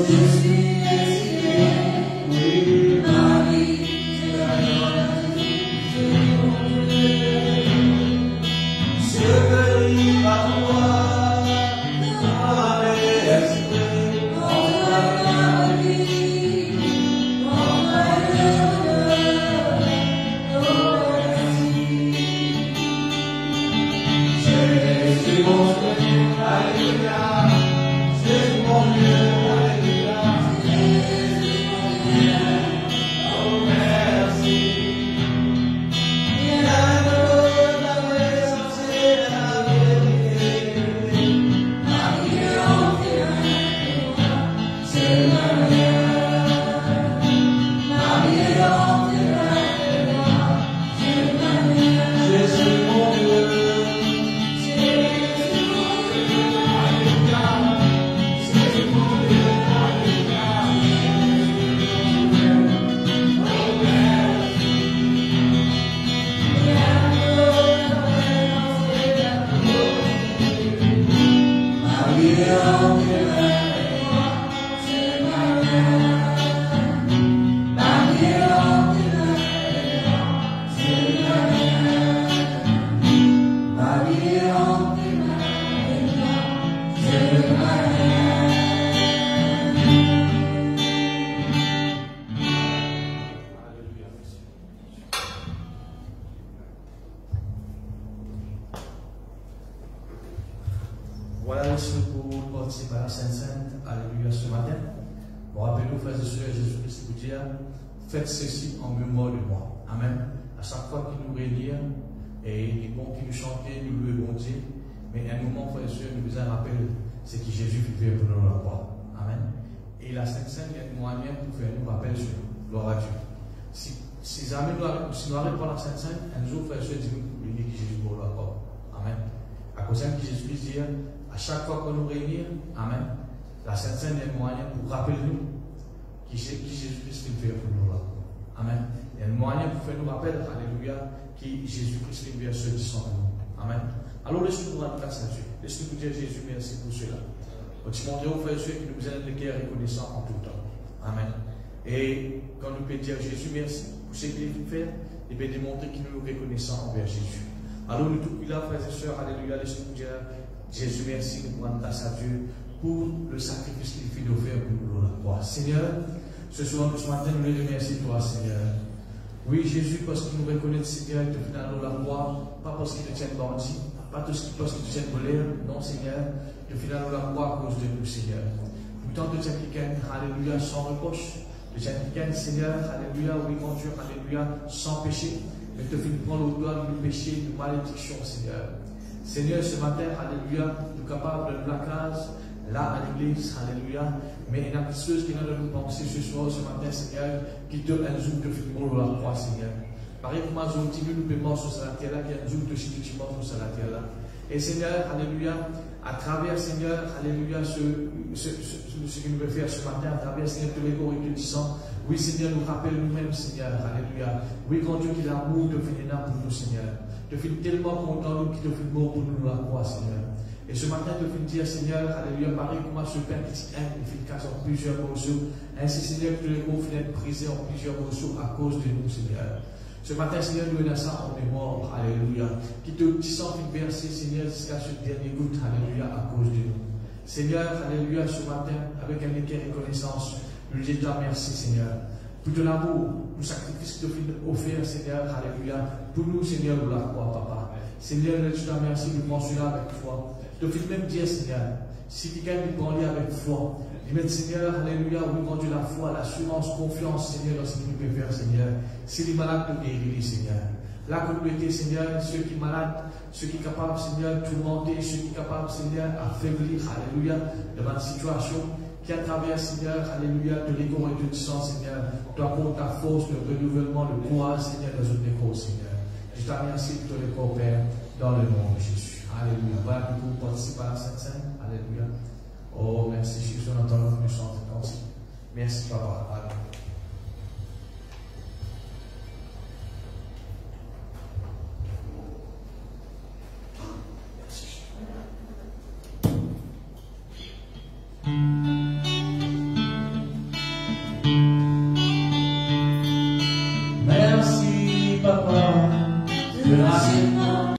Je suis exilé, oui, Marie, c'est la chevelu par toi, dans l'esprit, entre la vie, entre Jésus mon Dieu, Alléluia, Jésus mon Dieu. Voilà le seul pour participer à la Sainte-Sainte. Alléluia ce matin. Bon, rappelez-nous, frères et sœurs, Jésus-Christ vous dit, faites ceci en mémoire de moi. Amen. À chaque fois qu'il nous réunit, et il est bon qu'il nous chante, nous louons bon Dieu. Mais à un moment, frères et sœurs, nous faisons un rappel, c'est que Jésus vivait pour nous la croix. Amen. Et la Sainte-Sainte, il y a un moyen pour faire nous rappel sur nous. Gloire à Dieu. Si jamais nous n'arrêtons pas la Sainte-Sainte, un jour, frères et sœurs, disons que Jésus pour la croix. Amen. À cause de Jésus dit, à chaque fois qu'on nous réunit, Amen, la Sainte-Sainte est un moyen pour rappeler nous qui Jésus-Christ fait pour nous là. Amen. Il y a un moyen pour faire nous rappeler, Alléluia, qui Jésus-Christ fait ceux qui sont en nous. Amen. Alors laissez-nous rendre grâce à Dieu. Laissez-nous dire Jésus, merci pour cela. Quand tu montres aux frères et sœurs qui nous aident de cœur reconnaissant en tout temps. Amen. Et quand nous pouvons dire Jésus, merci pour ce qu'il a fait, il peut démontrer qu'il nous reconnaissant envers Jésus. Alors nous tous là, frères et sœurs, Alléluia, laissez-nous dire Jésus, merci, nous rendons grâce à Dieu pour le sacrifice qu'il fait d'offrir pour nous la croix. Seigneur, ce soir, ce matin, nous les remercions toi, Seigneur. Oui, Jésus, parce qu'il nous reconnaît, Seigneur, il te fait dans la croix, pas parce qu'il te tient bandit, pas parce qu'il te tient colère, non, Seigneur, il te fait dans la croix à cause de nous, Seigneur. Pourtant, de tient quelqu'un, Alléluia, sans reproche, de tient quelqu'un, Seigneur, Alléluia, oui, mon Dieu, Alléluia, sans péché, mais te fait prendre au doigt du péché, de malédiction, Seigneur. Seigneur, ce matin, Alléluia, nous sommes capables de nous la case, là à l'église, Alléluia, mais il y a une chose qui nous a nous penser ce soir, ce matin, Seigneur, qui te un jour de film la croix, Seigneur. Pareil comme un jour, nous paiement sur la terre là, qui a un jour de chimiquement sur la terre là. Et Seigneur, Alléluia, à travers, Seigneur, Alléluia, ce qu'il nous veut faire ce matin, à travers, Seigneur, tous les corps et du sang, oui, Seigneur, nous rappelle nous-mêmes, Seigneur, Alléluia. Oui, quand Dieu qui l'amour de finir pour nous, Seigneur. De finir tellement content, nous qui te fait mort pour nous la croix, Seigneur. Et ce matin, de finir dire, Seigneur, Alléluia, pareil comme ce Père qui t'aime, il fait casse en plusieurs morceaux. Ainsi, Seigneur, que les mots finissent brisés en plusieurs morceaux à cause de nous, Seigneur. Ce matin, Seigneur, nous avons ça en mémoire, Alléluia. Qui te sent verser, Seigneur, jusqu'à ce dernier goutte, Alléluia, à cause de nous. Seigneur, Alléluia, ce matin, avec un équerre et reconnaissance, nous disons merci, Seigneur. Pour de l'amour, le sacrifice que tu as offert, Seigneur, Alléluia. Pour nous, Seigneur, nous la croix, Papa. Seigneur, je te remercie de prendre cela avec foi. Je te fais même dire, Seigneur, si quelqu'un veut prendre avec foi, il met, Seigneur, Alléluia, oui, mon Dieu, la foi, l'assurance, confiance, Seigneur, dans ce qu'il peut faire, Seigneur. Si les malades te guérir, Seigneur. Là, que nous étions, Seigneur, ceux qui sont malades, ce qui est capable, Seigneur, de tourmenter, ce qui est capable, Seigneur, d'affaiblir, alléluia, devant une situation qui, à travers, Seigneur, alléluia, de l'égo et du sang, Seigneur, doit prendre ta force, le renouvellement, le courage, Seigneur, dans notre écho, Seigneur. Je te remercie pour ton écho, Père, dans le nom de Jésus. Alléluia. Voilà que vous participez à la Sainte Seine. Alléluia. Oh, merci Jésus, on entend notre puissance aussi. Merci, Papa. Alléluia. Merci, Papa, de l'enseignement.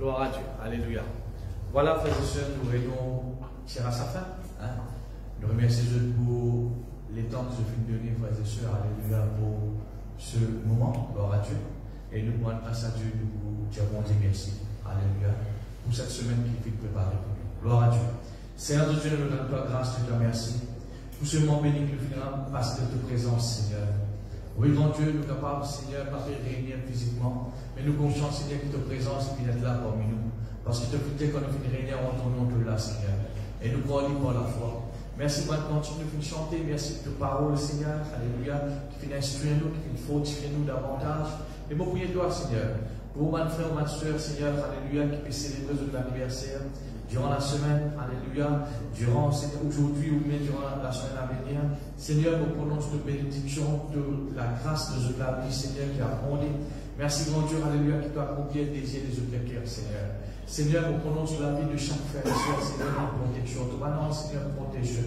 Gloire à Dieu. Alléluia. Voilà, frères et sœurs, nous réunions à sa fin. Hein? Nous remercions Dieu pour les temps que je viens de donner, frères et sœurs. Alléluia, pour ce moment. Gloire à Dieu. Et nous rendons grâce à Dieu, nous vous dirons merci. Alléluia. Pour cette semaine qui fait préparer pour nous. Gloire à Dieu. Seigneur de Dieu, nous donne ta grâce, nous te remercie. Pour ce moment béni que nous finirons parce de ta présence, Seigneur. Oui, grand Dieu, nous sommes capables, Seigneur, pas de réunir physiquement, mais nous confions, Seigneur, que ta présence est d'être là parmi nous. Parce que tu as fait qu'on a fait réunir en ton nom, là, Seigneur. Et nous croyons par la foi. Merci pour continuer de chanter. Merci pour ta parole, Seigneur. Alléluia. Qui fait instruire nous, qui fait fortifier nous davantage. Et mon prier toi, Seigneur. Pour mon frère, ma soeur, Seigneur, Alléluia, qui peut célébrer l'anniversaire durant la semaine, Alléluia, durant aujourd'hui ou même durant la semaine à venir. Seigneur, nous prononce de bénédiction, de la grâce de la vie, Seigneur, qui a fondé. Merci, grand Dieu, Alléluia, qui t'a accompli le désir des autres cœurs, Seigneur. Seigneur, nous prononce la vie de chaque frère et soeur, Seigneur, en protection. Tout maintenant, Seigneur, protège.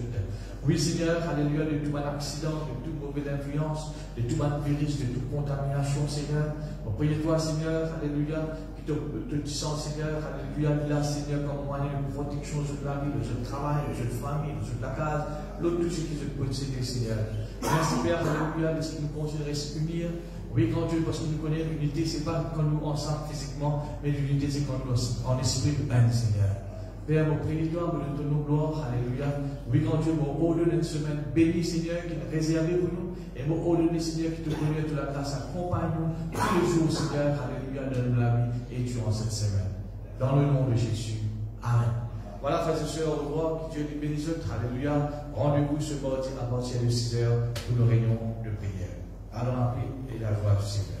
Oui, Seigneur, Alléluia, de tout accident, de toute mauvaise influence, de tout virus, de toute contamination, Seigneur. On prie toi, Seigneur, Alléluia, qui te disant, Seigneur, Alléluia, là, Seigneur, comme moyen de protection de la vie, de ce travail, de cette famille, de la case, l'autre, tout ce qui se peut céder, Seigneur. Merci, Père, Alléluia, de ce qui nous continue de s'unir. Oui, grand Dieu, parce que nous connaissons l'unité, ce n'est pas quand nous ensemble physiquement, mais l'unité, c'est quand nous en esprit de haine, Seigneur. Père, mon préditoire, nous te donnons gloire, Alléluia. Oui, grand Dieu, mon ordonné une semaine bénie, Seigneur, qui est réservée pour nous. Et mon ordonné, Seigneur, qui te connaît de la grâce, accompagne-nous tous les jours, Seigneur, Alléluia, dans la vie et durant cette semaine. Dans le nom de Jésus. Amen. Voilà, frères et sœurs, au revoir, que Dieu nous bénisse, Alléluia. Rendez-vous ce mardi à partir de 6h pour nos réunions de prière. Allons en paix et la joie du Seigneur.